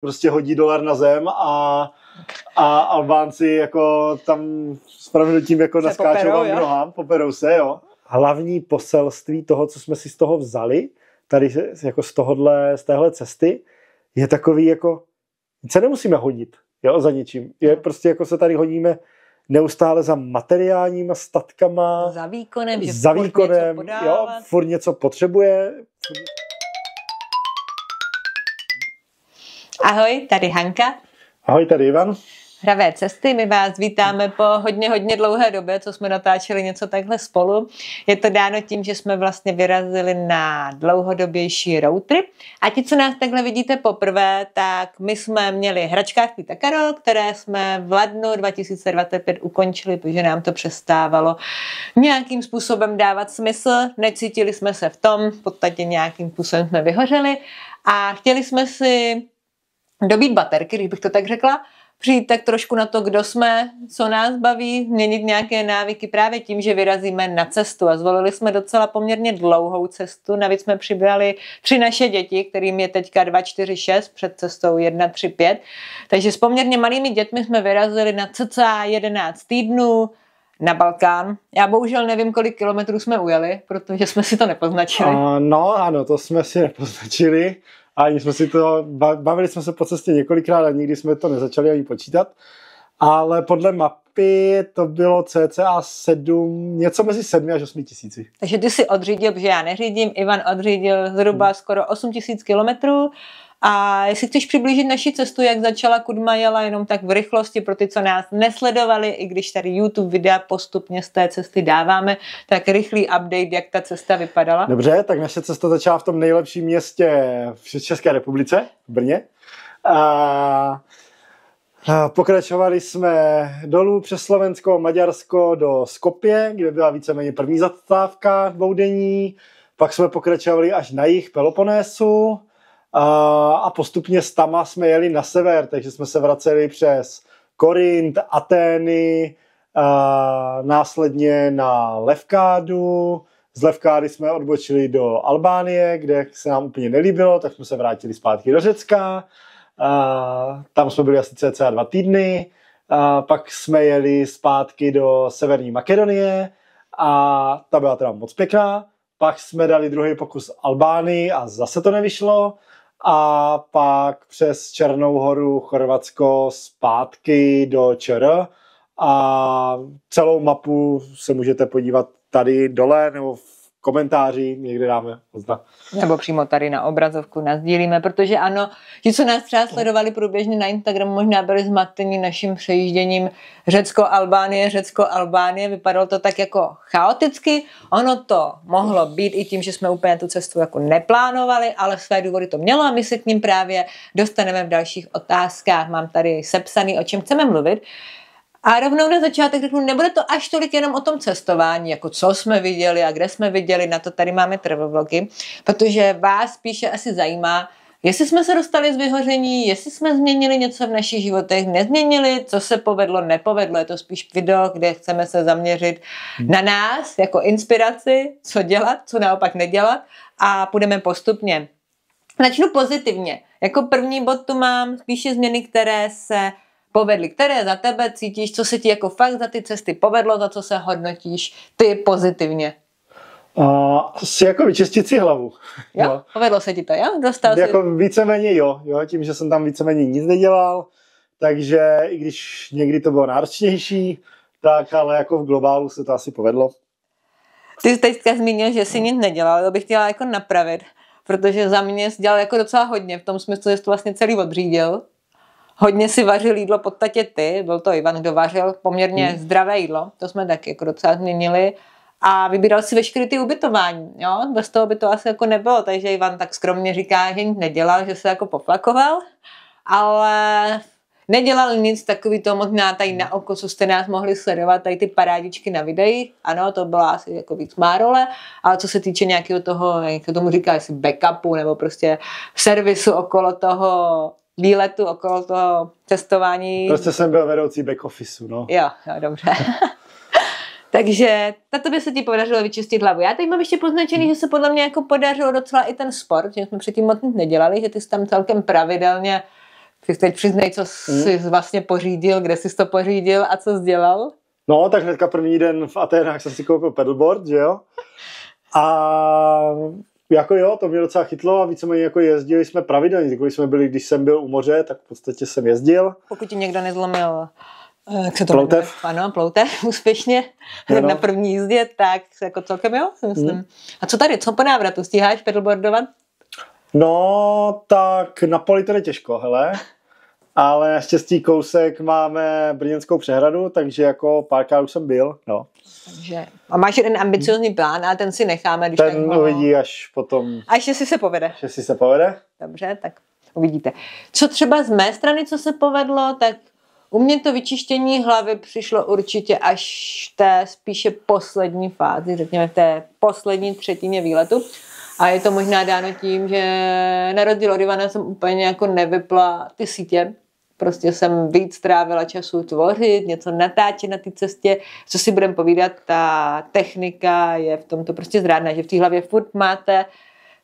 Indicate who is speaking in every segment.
Speaker 1: prostě hodí dolar na zem a Albánci jako tam s prominutím jako naskáčou vám nohám, poperou se, jo. Hlavní poselství toho, co jsme si z toho vzali, tady jako z téhle cesty, je takový jako, se nemusíme hodit, jo, za ničím. Je prostě jako se tady hodíme neustále za materiálníma statkama,
Speaker 2: za výkonem, že
Speaker 1: furt něco potřebuje.
Speaker 2: Ahoj, tady Hanka.
Speaker 1: Ahoj, tady Ivan.
Speaker 2: Hravé cesty, my vás vítáme po hodně dlouhé době, co jsme natáčeli něco takhle spolu. Je to dáno tím, že jsme vlastně vyrazili na dlouhodobější road trip. A ti, co nás takhle vidíte poprvé, tak my jsme měli hračkářství Takaro, které jsme v lednu 2025 ukončili, protože nám to přestávalo nějakým způsobem dávat smysl. Necítili jsme se v tom, v podstatě nějakým způsobem jsme vyhořeli a chtěli jsme si dobít baterky, když bych to tak řekla, přijít tak trošku na to, kdo jsme, co nás baví, změnit nějaké návyky právě tím, že vyrazíme na cestu. A zvolili jsme docela poměrně dlouhou cestu. Navíc jsme přibrali 3 naše děti, kterým je teďka 2, 4, 6, před cestou 1, 3, 5. Takže s poměrně malými dětmi jsme vyrazili na cca 11 týdnů na Balkán. Já bohužel nevím, kolik kilometrů jsme ujeli, protože jsme si to nepoznačili.
Speaker 1: No ano, to jsme si nepoznačili. A jsme si to, bavili jsme se po cestě několikrát a nikdy jsme to nezačali ani počítat. Ale podle mapy to bylo cca 7, něco mezi 7 až 8 tisíci.
Speaker 2: Takže ty si odřídil, protože já neřídím, Ivan odřídil zhruba skoro 8 tisíc kilometrů. A jestli chceš přiblížit naši cestu, jak začala, kudma jela, jenom tak v rychlosti pro ty, co nás nesledovali, i když tady YouTube videa postupně z té cesty dáváme, tak rychlý update, jak ta cesta vypadala.
Speaker 1: Dobře, tak naše cesta začala v tom nejlepším městě v České republice, v Brně. Pokračovali jsme dolů přes Slovensko, Maďarsko do Skopje, kde byla víceméně první zastávka dvoudenní. Pak jsme pokračovali až na jih Peloponésu. A postupně z Tama jsme jeli na sever, takže jsme se vraceli přes Korint, Atény, následně na Levkádu. Z Levkády jsme odbočili do Albánie, kde se nám úplně nelíbilo, tak jsme se vrátili zpátky do Řecka. Tam jsme byli asi cca 2 týdny. Pak jsme jeli zpátky do Severní Makedonie a ta byla teda moc pěkná. Pak jsme dali druhý pokus Albánii a zase to nevyšlo. A pak přes Černou horu, Chorvatsko, zpátky do ČR. A celou mapu se můžete podívat tady dole nebo v komentáři, někde dáme oznam.
Speaker 2: Nebo přímo tady na obrazovku nasdílíme, protože ano, ti, co nás třeba sledovali průběžně na Instagramu, možná byli zmateni naším přejížděním Řecko-Albánie, vypadalo to tak jako chaoticky, ono to mohlo být i tím, že jsme úplně tu cestu jako neplánovali, ale své důvody to mělo a my se k ním právě dostaneme v dalších otázkách. Mám tady sepsaný, o čem chceme mluvit. A rovnou na začátek řeknu, nebude to až tolik jenom o tom cestování, jako co jsme viděli a kde jsme viděli, na to tady máme travel vlogy, protože vás spíše asi zajímá, jestli jsme se dostali z vyhoření, jestli jsme změnili něco v našich životech, nezměnili, co se povedlo, nepovedlo, je to spíš video, kde chceme se zaměřit na nás jako inspiraci, co dělat, co naopak nedělat a půjdeme postupně. Začnu pozitivně. Jako první bod tu mám spíše změny, které se povedly, které za tebe cítíš, co se ti jako fakt za ty cesty povedlo, za co se hodnotíš ty pozitivně?
Speaker 1: Asi jako vyčistit si hlavu.
Speaker 2: Jo? No. Povedlo se ti to, jo? Dostal
Speaker 1: jako víceméně jo, tím, že jsem tam víceméně nic nedělal, takže i když někdy to bylo náročnější, tak ale jako v globálu se to asi povedlo.
Speaker 2: Ty jsi teďka zmínil, že jsi nic nedělal, to bych chtěla jako napravit, protože za mě jsi dělal jako docela hodně, v tom smyslu, že jsi to vlastně celý odřídil. Hodně si vařil jídlo v podstatě ty, byl to Ivan, kdo vařil poměrně zdravé jídlo, to jsme taky jako docela změnili a vybíral si veškeré ty ubytování, jo, bez toho by to asi jako nebylo, takže Ivan tak skromně říká, že nic nedělal, že se jako poflakoval, ale nedělal nic takový to možná tady na oko, co jste nás mohli sledovat, tady ty parádičky na videích, ano, to byla asi jako víc má role, ale co se týče nějakého toho, jak se tomu říká, jestli backupu nebo prostě servisu okolo toho výletu, okolo toho cestování.
Speaker 1: Prostě jsem byl vedoucí back officeu, no.
Speaker 2: Jo, dobře. Takže na tobě se ti podařilo vyčistit hlavu. Já tady mám ještě poznačený, že se podle mě jako podařilo docela i ten sport, že jsme předtím moc nic nedělali, že ty jsi tam celkem pravidelně Teď přiznej, co jsi vlastně pořídil, kde jsi to pořídil a co jsi dělal?
Speaker 1: No, tak hnedka první den v Aténách jsem si koupil paddleboard, že jo? A jako jo, to mě docela chytlo a víceméně jako jezdili jsme pravidelně. Když jsme byli, když jsem byl u moře, tak v podstatě jsem jezdil.
Speaker 2: Pokud ti někdo nezlomil jak se to
Speaker 1: ploutev.
Speaker 2: Ano, ploutev úspěšně na první jízdě, tak jako celkem jo, si myslím. A co tady, co po návratu? Stíháš paddleboardovat?
Speaker 1: No, tak na poli to je těžko, hele. Ale naštěstí kousek máme Brněnskou přehradu, takže jako párkrát už jsem byl, no.
Speaker 2: Takže, a máš jeden ambiciozní plán a ten si necháme, když
Speaker 1: ten tak uvidí až potom.
Speaker 2: Až si se povede.
Speaker 1: Až si se povede.
Speaker 2: Dobře, tak uvidíte. Co třeba z mé strany, co se povedlo, tak u mě to vyčištění hlavy přišlo určitě až v té spíše poslední fázi, řekněme v té poslední třetině výletu. A je to možná dáno tím, že na rozdíl od Ivana jsem úplně jako nevypla ty sítě. Prostě jsem víc trávila času tvořit, něco natáčet na té cestě. Co si budeme povídat, ta technika je v tomto prostě zrádná, že v té hlavě furt máte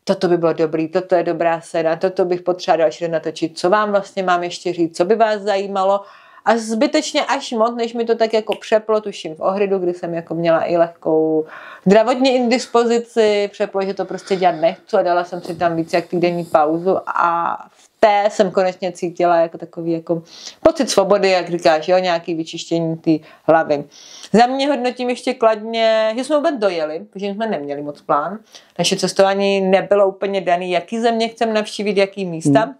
Speaker 2: toto by bylo dobrý, toto je dobrá scéna, toto bych potřebovala další den natočit, co vám vlastně mám ještě říct, co by vás zajímalo. A zbytečně až moc, než mi to tak jako přeplo, tuším v Ohridu, kdy jsem jako měla i lehkou zdravotní indispozici, přeplo, že to prostě dělat nechci a dala jsem si tam víc jak týdenní pauzu a v té jsem konečně cítila jako takový jako pocit svobody, jak říkáš, jo, nějaký vyčištění té hlavy. Za mě hodnotím ještě kladně, že jsme vůbec dojeli, protože jsme neměli moc plán. Naše cestování nebylo úplně daný, jaký země chceme navštívit, jaký místa.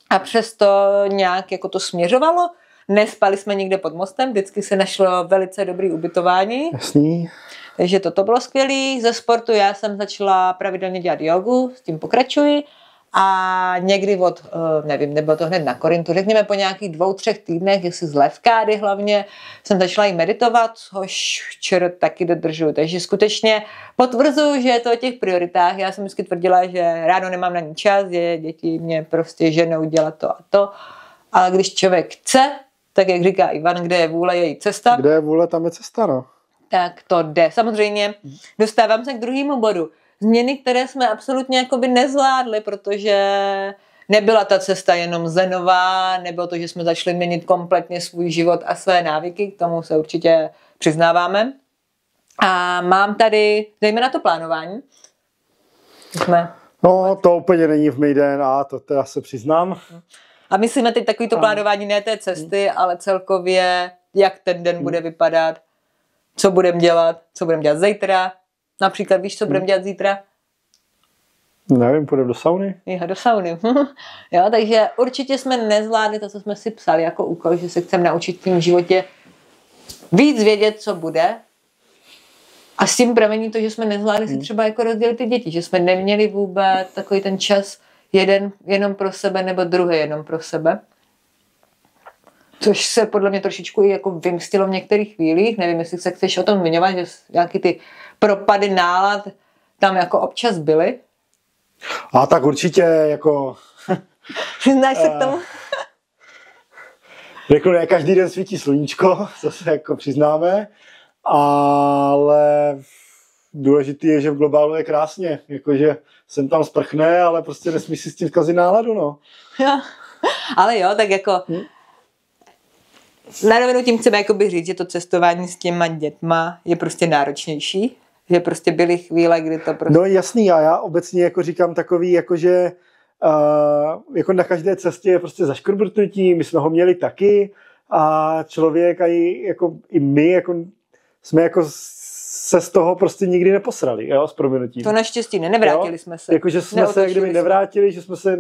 Speaker 2: A přesto nějak jako to směřovalo. Nespali jsme nikde pod mostem, vždycky se našlo velice dobré ubytování.
Speaker 1: Jasný.
Speaker 2: Takže toto bylo skvělé. Ze sportu já jsem začala pravidelně dělat jogu, s tím pokračuji. A někdy nevím, nebylo to hned na Korintu, řekněme po nějakých 2-3 týdnech, jestli z Levkády hlavně, jsem začala i meditovat, což včera taky dodržuju. Takže skutečně potvrzuji, že je to o těch prioritách. Já jsem vždycky tvrdila, že ráno nemám na ní čas, že děti mě prostě ženou dělat to a to. Ale když člověk chce, tak jak říká Ivan, kde je vůle, je i cesta.
Speaker 1: Kde je vůle, tam je cesta, no.
Speaker 2: Tak to jde. Samozřejmě dostávám se k druhému bodu. Změny, které jsme absolutně jakoby nezvládli, protože nebyla ta cesta jenom zenová, nebylo to, že jsme začali měnit kompletně svůj život a své návyky, k tomu se určitě přiznáváme. A mám tady, zejména to plánování.
Speaker 1: No, to úplně není v mý DNA, to teda se přiznám.
Speaker 2: A myslíme teď takovýto plánování ne té cesty, ale celkově, jak ten den bude vypadat, co budeme dělat zítra. Například víš, co budeme dělat zítra?
Speaker 1: Nevím, půjdeme do sauny?
Speaker 2: Do sauny. Jo, takže určitě jsme nezvládli to, co jsme si psali jako úkol, že se chceme naučit v tím životě víc vědět, co bude. A s tím pramení to, že jsme nezvládli si třeba jako rozdělit ty děti, že jsme neměli vůbec takový ten čas jeden jenom pro sebe nebo druhý jenom pro sebe. Což se podle mě trošičku i jako vymstilo v některých chvílích. Nevím, jestli se chceš o tom zmiňovat, že nějaký ty propady nálad tam jako občas byly.
Speaker 1: A tak určitě jako...
Speaker 2: Přiznáš se k tomu?
Speaker 1: Řeknu, ne každý den svítí sluníčko, to se jako přiznáme, ale důležitý je, že v globálu je krásně, jakože sem tam sprchne, ale prostě nesmí si s tím zkazit náladu, no.
Speaker 2: Jo. Ale jo, tak jako na rovinu tím chceme jakoby říct, že to cestování s těma dětma je prostě náročnější, že prostě byly chvíle, kdy to prostě...
Speaker 1: No jasný, a já obecně jako říkám takový, jakože jako na každé cestě je prostě zaškrbrtnutí, my jsme ho měli taky a člověk a i my jako jsme jako se z toho prostě nikdy neposrali, jo, s prominutím.
Speaker 2: To naštěstí nevrátili jsme se.
Speaker 1: Jakože jsme se kdyby nevrátili, že jsme se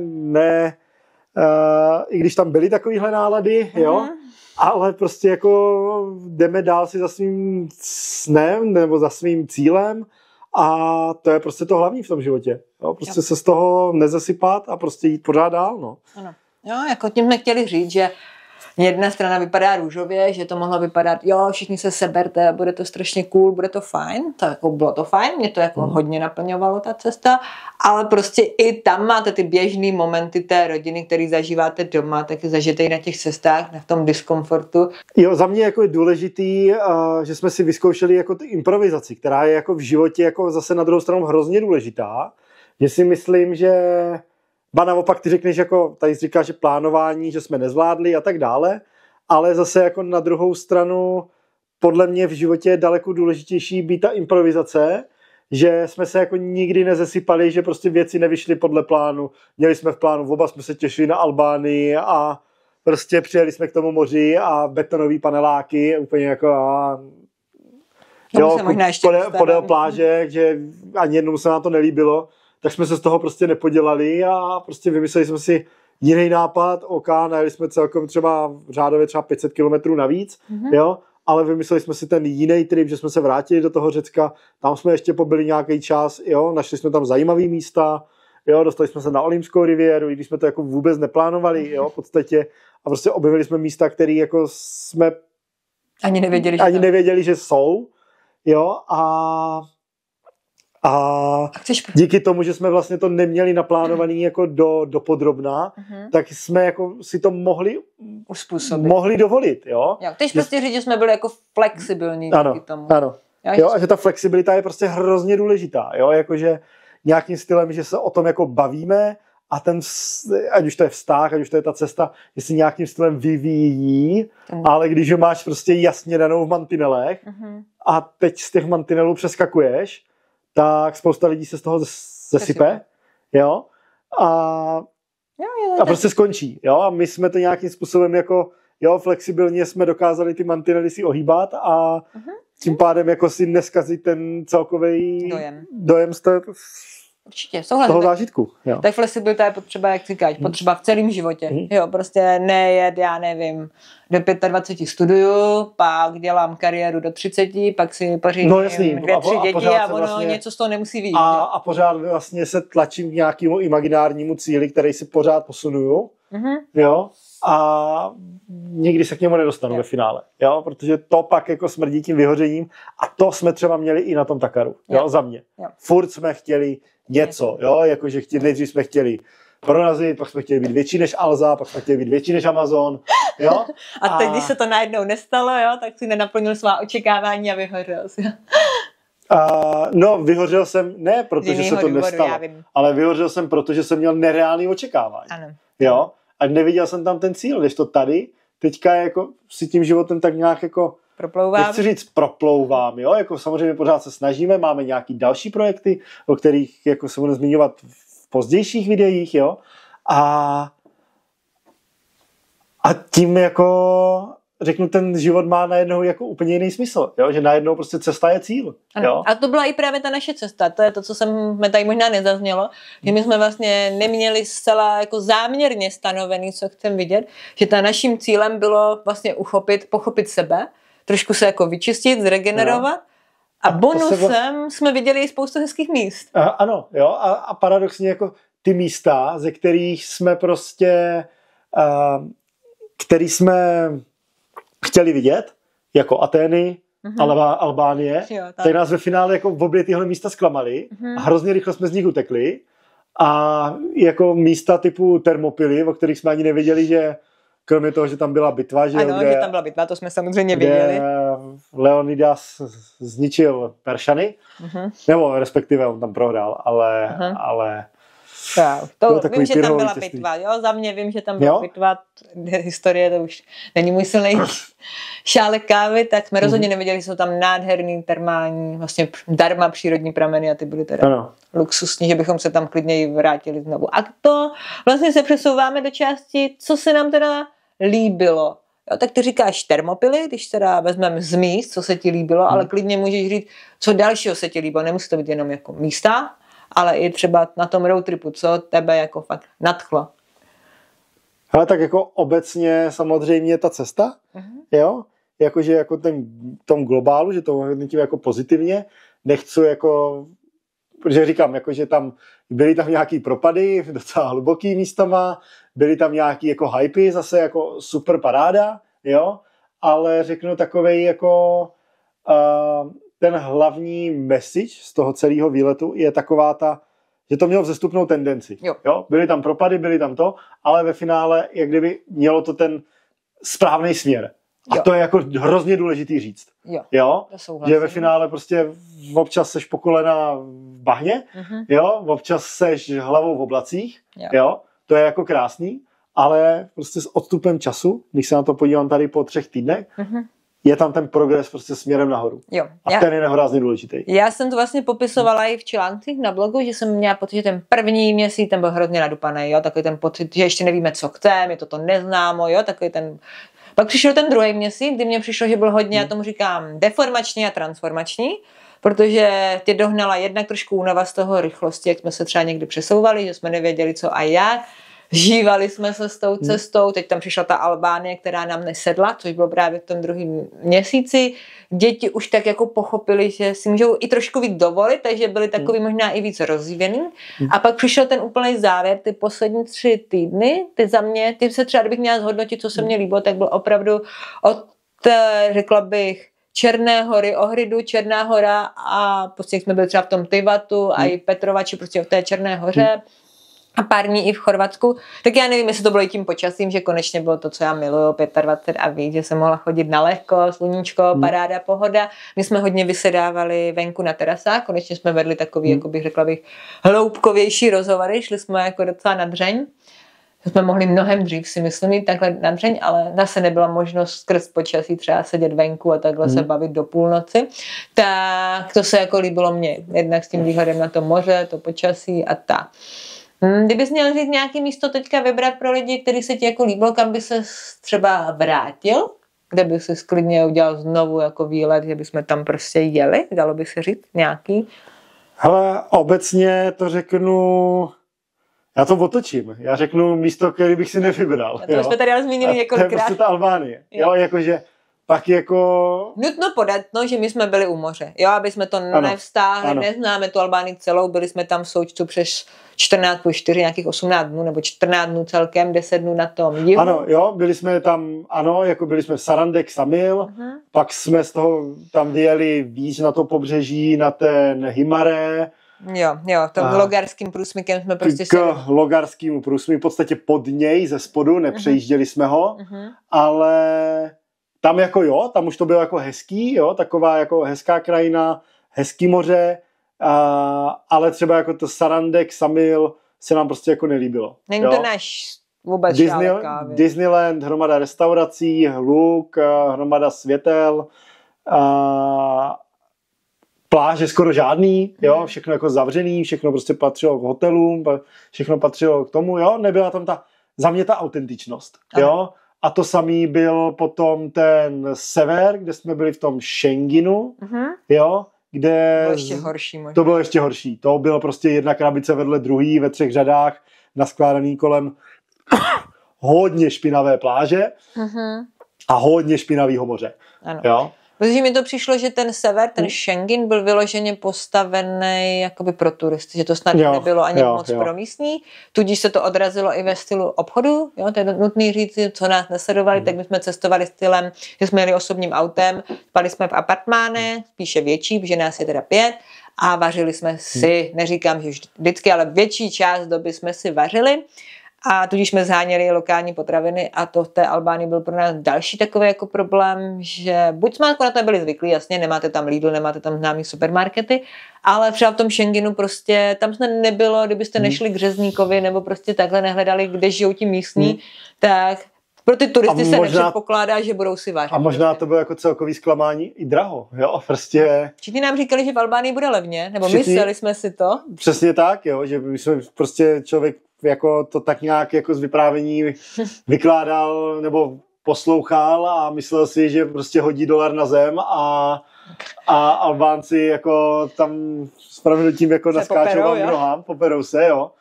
Speaker 1: i když tam byly takovýhle nálady, jo, ale prostě jako jdeme dál si za svým snem nebo za svým cílem a to je prostě to hlavní v tom životě. Jo, prostě se z toho nezasypat a prostě jít pořád dál, no.
Speaker 2: Ano. Jo, jako tím jsme chtěli říct, že jedna strana vypadá růžově, že to mohlo vypadat, jo, všichni se seberte, bude to strašně cool, bude to fajn, tak jako bylo to fajn, mě to jako hodně naplňovalo ta cesta, ale prostě i tam máte ty běžný momenty té rodiny, který zažíváte doma, taky zažijete i na těch cestách, na tom diskomfortu.
Speaker 1: Jo, za mě jako je důležitý, že jsme si vyzkoušeli jako ty improvizaci, která je jako v životě jako zase na druhou stranu hrozně důležitá, že si myslím, že ba naopak ty řekneš, jako tady říkáš, že plánování, že jsme nezvládli a tak dále, ale zase jako na druhou stranu podle mě v životě je daleko důležitější být ta improvizace, že jsme se jako nikdy nezesypali, že prostě věci nevyšly podle plánu. Měli jsme v plánu, oba jsme se těšili na Albánii a prostě přijeli jsme k tomu moři a betonový paneláky, úplně jako podél pláže, že ani jednou se nám to nelíbilo, tak jsme se z toho prostě nepodělali a prostě vymysleli jsme si jiný nápad, najeli jsme celkem třeba řádově třeba 500 kilometrů navíc, jo, ale vymysleli jsme si ten jiný trip, že jsme se vrátili do toho Řecka, tam jsme ještě pobyli nějaký čas, jo, našli jsme tam zajímavý místa, jo, dostali jsme se na Olimskou riviéru, i když jsme to jako vůbec neplánovali, jo, v podstatě, a prostě objevili jsme místa, které jako jsme
Speaker 2: ani nevěděli,
Speaker 1: že jsou, jo, a díky tomu, že jsme vlastně to neměli naplánovaný jako do podrobna, tak jsme jako si to mohli dovolit, jo.
Speaker 2: Chceš prostě říct, že jsme byli jako flexibilní díky tomu.
Speaker 1: Ano. Jo, a že ta flexibilita je prostě hrozně důležitá, jo, jakože nějakým stylem, že se o tom jako bavíme a ten, ať už to je vztah, ať už to je ta cesta, že si nějakým stylem vyvíjí, ale když ho máš prostě jasně danou v mantinelech a teď z těch mantinelů přeskakuješ, tak spousta lidí se z toho zesype, jo, a prostě skončí, jo, a my jsme to nějakým způsobem jako, jo, flexibilně jsme dokázali ty mantinely si ohýbat a tím pádem jako si neskazit ten celkový dojem z
Speaker 2: určitě,
Speaker 1: toho zážitku. Jo.
Speaker 2: Tak flexibilita je potřeba, jak říkáš, potřeba v celém životě. Jo, prostě nejet, já nevím, do 25 studuju, pak dělám kariéru do 30, pak si pořídím 2-3 děti a ono vlastně, něco z toho nemusí vyjít.
Speaker 1: A pořád vlastně se tlačím k nějakému imaginárnímu cíli, který si pořád posunuju. Jo, a nikdy se k němu nedostanu ve finále, jo, protože to pak jako smrdí tím vyhořením a to jsme třeba měli i na tom Dakaru, jo, za mě. Furt jsme chtěli něco, jo, jakože nejdřív jsme chtěli prorazit, pak jsme chtěli být větší než Alza, pak jsme chtěli být větší než Amazon, jo.
Speaker 2: A teď, když se to najednou nestalo, jo, tak si nenaplnil svá očekávání a vyhořel si.
Speaker 1: No, vyhořel jsem, ne protože se to nestalo, ale vyhořel jsem, protože jsem měl nereálný očekávání, jo. A neviděl jsem tam ten cíl, když to tady teďka jako si tím životem tak nějak jako nechci říct proplouvám, jo, jako samozřejmě pořád se snažíme, máme nějaký další projekty, o kterých jako se budeme zmiňovat v pozdějších videích, jo, a tím jako řeknu, ten život má najednou jako úplně jiný smysl, jo, že najednou prostě cesta je cíl. Jo?
Speaker 2: A to byla i právě ta naše cesta, to je to, co jsme tady možná nezaznělo, že my jsme vlastně neměli zcela jako záměrně stanovený, co chceme vidět, že ta naším cílem bylo vlastně pochopit sebe, trošku se jako vyčistit, zregenerovat a bonusem jsme viděli i spoustu hezkých míst.
Speaker 1: Ano, jo, a paradoxně jako ty místa, ze kterých jsme prostě, který jsme chtěli vidět, jako Atény, Albánie, tak nás ve finále jako v obě tyhle místa zklamali a hrozně rychle jsme z nich utekli a jako místa typu Termopily, o kterých jsme ani nevěděli, že kromě toho, že tam byla bitva, že,
Speaker 2: ano, že tam byla bitva, to jsme samozřejmě viděli.
Speaker 1: Leonidas zničil Peršany, nebo respektive on tam prohrál, ale
Speaker 2: to vím, že tam byla bitva, jo, za mě vím, že tam byla bitva, historie, to už není můj silný šálek kávy, tak jsme rozhodně nevěděli, že jsou tam nádherný termální, vlastně darma přírodní prameny a ty byly teda luxusní, že bychom se tam klidně vrátili znovu. A to vlastně se přesouváme do části, co se nám teda líbilo. Jo, tak ty říkáš Termopily, když teda vezmeme z míst, co se ti líbilo, ale klidně můžeš říct, co dalšího se ti líbilo, nemusí to být jenom jako místa, ale i třeba na tom roadtripu, co tebe jako fakt nadchlo.
Speaker 1: Ale tak jako obecně samozřejmě ta cesta, jo, jakože jako tom globálu, že to hodnotím jako pozitivně, nechci jako, protože říkám, jakože tam byly tam nějaký propady, docela hluboký místama, byly tam nějaký jako hypy, zase jako super paráda, jo, ale řeknu takovej jako ten hlavní message z toho celého výletu je taková ta, že to mělo vzestupnou tendenci. Jo? Byly tam propady, byly tam to, ale ve finále, jak kdyby mělo to ten správný směr. A to je jako hrozně důležitý říct. Jo? Že ve finále prostě občas seš po kolena v bahně, jo? Občas seš hlavou v oblacích, jo? to je jako krásný, ale prostě s odstupem času, když se na to podívám tady po 3 týdnech, je tam ten progres prostě směrem nahoru.
Speaker 2: Jo.
Speaker 1: A ten je nehrozně důležitý.
Speaker 2: Já jsem to vlastně popisovala i v článcích na blogu, že jsem měla pocit, že ten první měsíc ten byl hrozně nadupaný, jo, takový ten pocit, že ještě nevíme, co chceme, je to neznámo, jo, takový ten. Pak přišel ten druhý měsíc, kdy mně přišlo, že byl hodně, já tomu říkám, deformační a transformační, protože tě dohnala jednak trošku únava z toho rychlosti, jak jsme se třeba někdy přesouvali, že jsme nevěděli, co a jak. Žívali jsme se s tou cestou, teď tam přišla ta Albánie, která nám nesedla, což bylo právě v tom druhém měsíci. Děti už tak jako pochopili, že si můžou i trošku víc dovolit, takže byli takový možná i víc rozvíjený. A pak přišel ten úplný závěr, ty poslední 3 týdny, ty za mě, ty se třeba, kdybych měla zhodnotit, co se mně líbilo, tak byl opravdu od, řekla bych, Černé hory, Ohridu, Černá hora a prostě jsme byli třeba v tom Tivatu a i Petrovači, prostě v té Černé hoře. A pár dní i v Chorvatsku, tak já nevím, jestli to bylo i tím počasím, že konečně bylo to, co já miluju, 25 a víc, že jsem mohla chodit na lehko, sluníčko, paráda, pohoda. My jsme hodně vysedávali venku na terasách, konečně jsme vedli takový, jako bych řekla bych, hloubkovější rozhovory, šli jsme jako docela na dřeň. Jsme mohli mnohem dřív, si myslím, jít takhle na dřeň, ale zase nebyla možnost skrz počasí třeba sedět venku a takhle se bavit do půlnoci. Tak to se jako líbilo mně, jednak s tím výhledem na to moře, to počasí a tak. Kdybys měl říct nějaké místo teďka vybrat pro lidi, který se ti jako líbilo, kam by se třeba vrátil, kde by si sklidně udělal znovu jako výlet, že bychom tam prostě jeli, dalo by se říct nějaký?
Speaker 1: Hele, obecně to řeknu, já to otočím, já řeknu místo, který bych si nevybral.
Speaker 2: A to jsme tady ale zmínili několikrát.
Speaker 1: To je prostě ta Albánie, jo, jakože pak jako...
Speaker 2: Nutno podat, no, že my jsme byli u moře, jo, aby jsme to nevstáhli, neznáme tu Albánii celou, byli jsme tam v součtu přes 14 plus 4, nějakých 18 dnů, nebo 14 dnů celkem, 10 dnů na tom jihu.
Speaker 1: Ano, jo, byli jsme tam, ano, jako byli jsme v Sarandek, Samil, pak jsme z toho tam vyjeli víc na to pobřeží, na ten Himaré.
Speaker 2: Jo, tom logarským průsmykem jsme prostě
Speaker 1: k logarskému průsmyku, v podstatě pod něj, ze spodu, nepřejížděli jsme ho, ale tam jako jo, tam už to bylo jako hezký, jo, taková jako hezká krajina, hezký moře, ale třeba jako to Sarandek, Samil se nám prostě jako nelíbilo.
Speaker 2: Není to náš vůbec
Speaker 1: Disneyland, hromada restaurací, hluk, hromada světel, pláže skoro žádný, jo, všechno jako zavřený, všechno prostě patřilo k hotelům, všechno patřilo k tomu, jo, nebyla tam za mě ta autentičnost, jo. A to samý byl potom ten sever, kde jsme byli v tom Schengenu, jo, kde...
Speaker 2: To bylo ještě horší možná.
Speaker 1: To bylo ještě horší. To bylo prostě jedna krabice vedle druhý ve 3 řadách, naskládaný kolem hodně špinavé pláže a hodně špinavého moře.
Speaker 2: Ano.
Speaker 1: Jo?
Speaker 2: Protože mi to přišlo, že ten sever, ten Schengen byl vyloženě postavený jakoby pro turisty, že to snad nebylo ani moc pro místní, tudíž se to odrazilo i ve stylu obchodu, jo, to je nutný říct, co nás nesledovali, tak my jsme cestovali stylem, že jsme jeli osobním autem, spali jsme v apartmáne, spíše větší, protože nás je teda 5 a vařili jsme si, neříkám, že vždycky, ale větší část doby jsme si vařili. A tudíž jsme zháněli lokální potraviny a to v té Albánii byl pro nás další takový jako problém, že buď jsme jako na to nebyli zvyklí, jasně, nemáte tam Lidl, nemáte tam známý supermarkety, ale třeba v tom Schengenu prostě, tam jsme nebylo, kdybyste nešli k řezníkovi nebo prostě takhle nehledali, kde žijou ti místní, tak pro ty turisty se nepředpokládá, že budou si vařit.
Speaker 1: A možná to bylo jako celkový zklamání i draho, jo, prostě.
Speaker 2: Všichni nám říkali, že v Albánii bude levně, nebo mysleli jsme si to.
Speaker 1: Přesně tak, jo, že my jsme prostě člověk jako to tak nějak jako z vyprávění vykládal nebo poslouchal a myslel si, že prostě hodí $1 na zem a Albánci jako tam s pravidlím jako naskáčou vám nohám, poperou se, jo.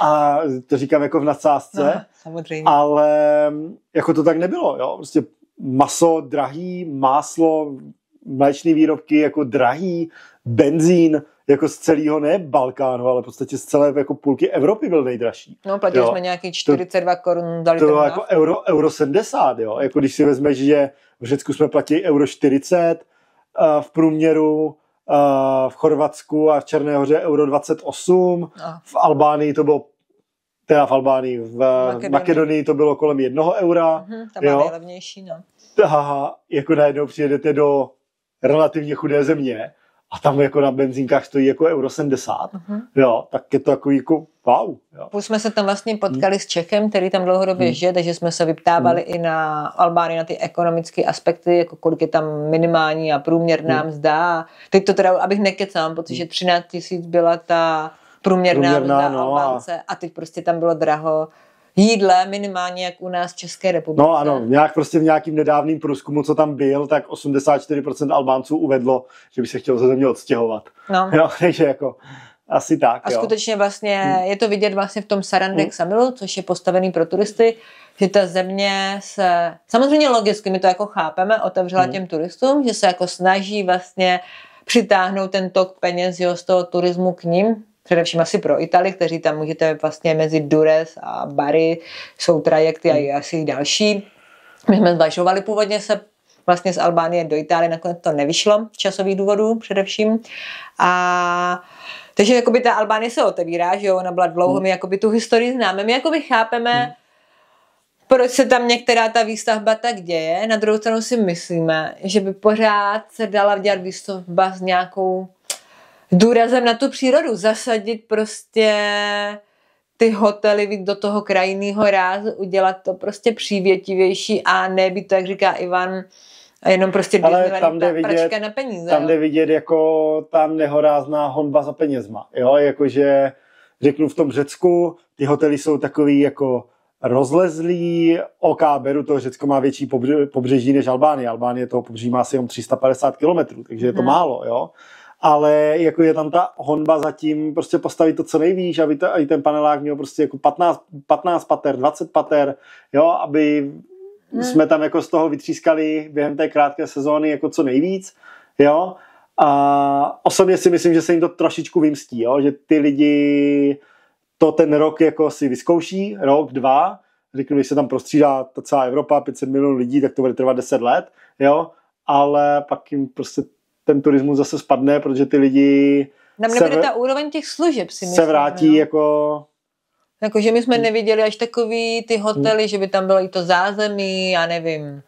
Speaker 1: A to říkám jako v nadsázce,
Speaker 2: no, samozřejmě.
Speaker 1: Ale jako to tak nebylo, jo. Prostě maso drahý, máslo, mléčné výrobky jako drahý, benzín, jako z celého ne Balkánu, ale v podstatě z celé jako půlky Evropy byl nejdražší.
Speaker 2: No, platili jsme nějaký 42 korun.
Speaker 1: To bylo jako euro 70, jo. Jako když si vezmeš, že v Řecku jsme platili euro 40 v průměru, v Chorvatsku a v Černé hoře euro 28, v Albánii to bylo, teda v Albánii, v Makedonii to bylo kolem €1.
Speaker 2: Tam byla nejlevnější, no.
Speaker 1: Jako najednou přijedete do relativně chudé země a tam jako na benzínkách stojí jako euro 70, jo, tak je to jako wow. Jo.
Speaker 2: Už jsme se tam vlastně potkali s Čechem, který tam dlouhodobě žije, takže jsme se vyptávali i na Albánii, na ty ekonomické aspekty, jako kolik je tam minimální a průměrná mzda. Teď to teda, abych nekecal, protože že 13 000 byla ta průměrná mzda Albánce a teď prostě tam bylo draho jídle minimálně jak u nás v České republice.
Speaker 1: No ano, nějak prostě v nějakým nedávným průzkumu, co tam byl, tak 84% Albánců uvedlo, že by se chtělo ze země odstěhovat.
Speaker 2: No.
Speaker 1: Jo, takže jako asi tak.
Speaker 2: A skutečně vlastně je to vidět vlastně v tom Sarandek Samilu, což je postavený pro turisty, že ta země se, samozřejmě logicky my to jako chápeme, otevřela těm turistům, že se jako snaží vlastně přitáhnout ten tok peněz z toho turismu k ním, především asi pro Italy, kteří tam můžete vlastně mezi Durres a Bari, jsou trajekty a asi další. My jsme zvažovali původně se vlastně z Albánie do Itálie, nakonec to nevyšlo z časových důvodů především. A takže jakoby ta Albánie se otevírá, že jo, ona byla dlouho, my jakoby tu historii známe, my jakoby chápeme, proč se tam některá ta výstavba tak děje, na druhou stranu si myslíme, že by pořád se dala dělat výstavba s nějakou důrazem na tu přírodu, zasadit prostě ty hotely do toho krajinného rázu, udělat to prostě přívětivější a ne být to, jak říká Ivan, jenom prostě pračka na peníze.
Speaker 1: Tam jde vidět jako ta nehorázná honba za penězma. Jo? Jakože řeknu v tom Řecku, ty hotely jsou takový jako rozlezlý, beru to, Řecko má větší pobřeží než Albánie. Albánie toho pobřeží má asi jenom 350 kilometrů, takže je to málo, jo. Ale jako je tam ta honba zatím prostě postavit to co nejvíc, aby i ten panelák měl prostě jako 15 pater, 20 pater, jo, aby jsme tam jako z toho vytřískali během té krátké sezóny jako co nejvíc, jo. A osobně si myslím, že se jim to trošičku vymstí, jo, že ty lidi to ten rok jako si vyzkouší, rok, 2, řeknu, když se tam prostřídá ta celá Evropa, 500 milionů lidí, tak to bude trvat 10 let, jo, ale pak jim prostě ten turismus zase spadne, protože ty lidi
Speaker 2: nám nebude ta úroveň těch služeb, si myslím.
Speaker 1: Se vrátí jako...
Speaker 2: Jakože my jsme neviděli až takový ty hotely, že by tam bylo i to zázemí, já nevím.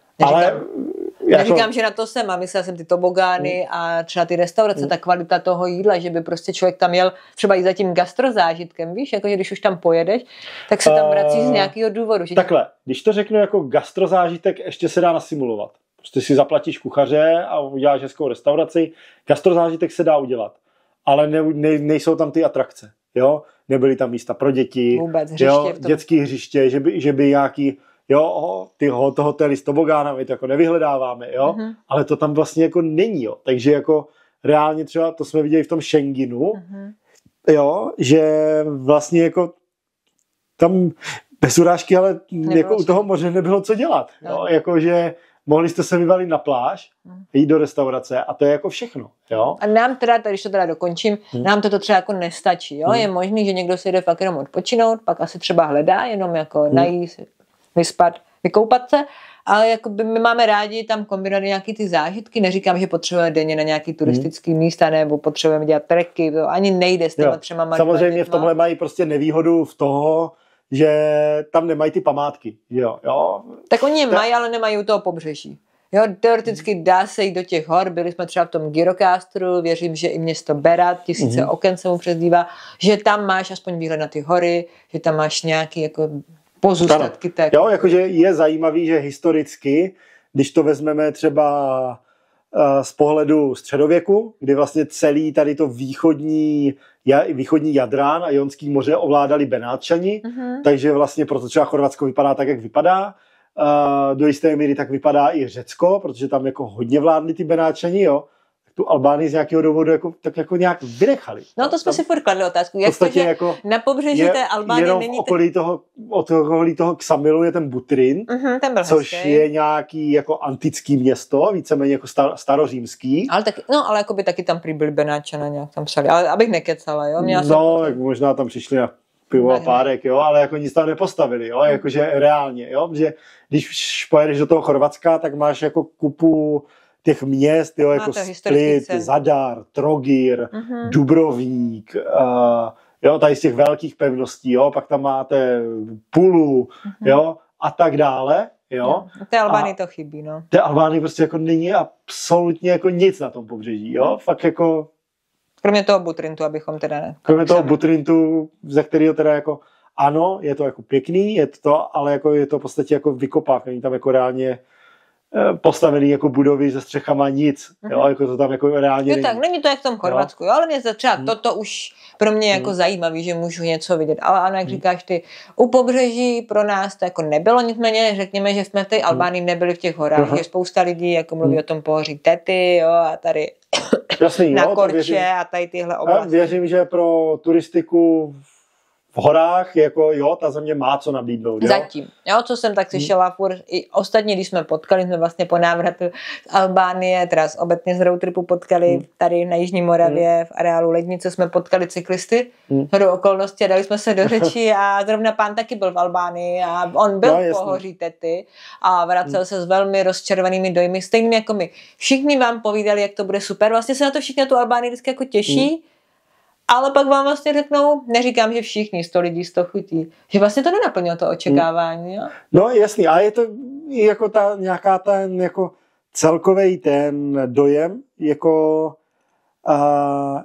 Speaker 2: Neříkám, že na to jsem a myslel jsem ty tobogány a třeba ty restaurace, ta kvalita toho jídla, že by prostě člověk tam jel třeba i za tím gastrozážitkem, víš, jakože když už tam pojedeš, tak se tam vrací z nějakého důvodu. Že
Speaker 1: takhle, když to řeknu jako gastrozážitek, ještě se dá nasimulovat. Prostě si zaplatíš kuchaře a uděláš hezkou restauraci. Gastrozážitek se dá udělat, ale nejsou tam ty atrakce, jo? Nebyly tam místa pro děti,
Speaker 2: vůbec,
Speaker 1: jo? Dětský hřiště, že by nějaký, jo, to hotely s tobogánami, to jako nevyhledáváme, jo? Ale to tam vlastně jako není, jo? Takže jako reálně třeba, to jsme viděli v tom Schengenu, jo, že vlastně jako tam bez urážky, ale jako u toho moře nebylo co dělat, jo? Jakože mohli jste se vyvalit na pláž, jít do restaurace a to je jako všechno. Jo?
Speaker 2: A nám teda, když to teda dokončím, nám to třeba jako nestačí. Jo? Je možný, že někdo si jde fakt jenom odpočinout, pak asi třeba hledá, jenom jako najíst, vyspat, vykoupat se, ale jako my máme rádi tam kombinovat nějaký ty zážitky. Neříkám, že potřebujeme denně na nějaký turistický místa nebo potřebujeme dělat treky, to ani nejde s těma třema malými.
Speaker 1: Samozřejmě v tomhle mají prostě nevýhodu v toho, že tam nemají ty památky. Jo.
Speaker 2: Tak oni je mají, ale nemají u toho pobřeží. Jo, teoreticky dá se jít do těch hor, byli jsme třeba v tom Gyrokastru, věřím, že i město Berat, 1000 oken se mu přezdívá, že tam máš aspoň výhled na ty hory, že tam máš nějaký jako pozůstatky.
Speaker 1: Jo, jakože je zajímavý, že historicky, když to vezmeme třeba z pohledu středověku, kdy vlastně celý tady to východní Jadrán a Jonský moře ovládali Benátčani, takže vlastně proto třeba Chorvatsko vypadá tak, jak vypadá. Do jisté míry tak vypadá i Řecko, protože tam jako hodně vládli ty Benátčani, jo. Tu Albánii z nějakého důvodu tak jako nějak vynechali.
Speaker 2: No to jsme si furt kladli otázku. Jak to, že jako na pobřeží té Albánie není...
Speaker 1: okolí toho Ksamilu je ten Butrin, což je nějaký jako antický město, víceméně jako starořímský.
Speaker 2: Ale jako by taky tam byli Benátčané nějak tam psali, ale abych nekecala, jo.
Speaker 1: Možná tam přišli na pivo a párek, jo, ale jako nic tam nepostavili, jo, jakože reálně, jo, že když pojedeš do toho Chorvatska, tak máš jako kupu těch měst, jo, jako Split, Zadar, Trogir, Dubrovník, jo, tady z těch velkých pevností, jo, pak tam máte Pulu, jo, a tak dále, jo.
Speaker 2: Té Albánii to chybí, no.
Speaker 1: Té Albánii prostě jako není absolutně jako nic na tom pobřeží, jo. Fakt jako...
Speaker 2: Kromě toho Butrintu, abychom teda...
Speaker 1: Kromě toho Butrintu, ze kterého teda jako ano, je to jako pěkný, je to, ale jako je to v podstatě jako vykopák, není tam jako reálně postavený jako budovy se střechama nic, jo, jako to tam jako reálně
Speaker 2: není. Tak, není to jak v tom Chorvatsku, jo, ale mě třeba toto už pro mě jako zajímavý, že můžu něco vidět, ale ano, jak říkáš ty, u pobřeží pro nás to jako nebylo, nicméně řekněme, že jsme v té Albánii nebyli v těch horách, že spousta lidí jako mluví o tom pohoří Tety, jo, a tady
Speaker 1: jasný,
Speaker 2: na
Speaker 1: jo,
Speaker 2: Korče a tady tyhle oblasti.
Speaker 1: Věřím, že pro turistiku v horách, jako jo, ta země má co nabídnout. Jo?
Speaker 2: Zatím, jo, co jsem tak slyšela, furt i ostatní, když jsme potkali, jsme vlastně po návratu z Albánie, teda obecně z roadtripu potkali tady na Jižní Moravě v areálu Lednice jsme potkali cyklisty do okolností a dali jsme se do řeči a zrovna pán taky byl v Albánii a on byl v pohoří Tety a vracel se s velmi rozčarovanými dojmy, stejným jako my. Všichni vám povídali, jak to bude super, vlastně se na to všichni na tu Albánii vždycky jako těší, ale pak vám vlastně řeknou, neříkám, že všichni, 100 lidí, 100 chutí, že vlastně to nenaplnilo to očekávání. Jo?
Speaker 1: No jasný, a je to jako ta nějaká ten jako celkový ten dojem, jako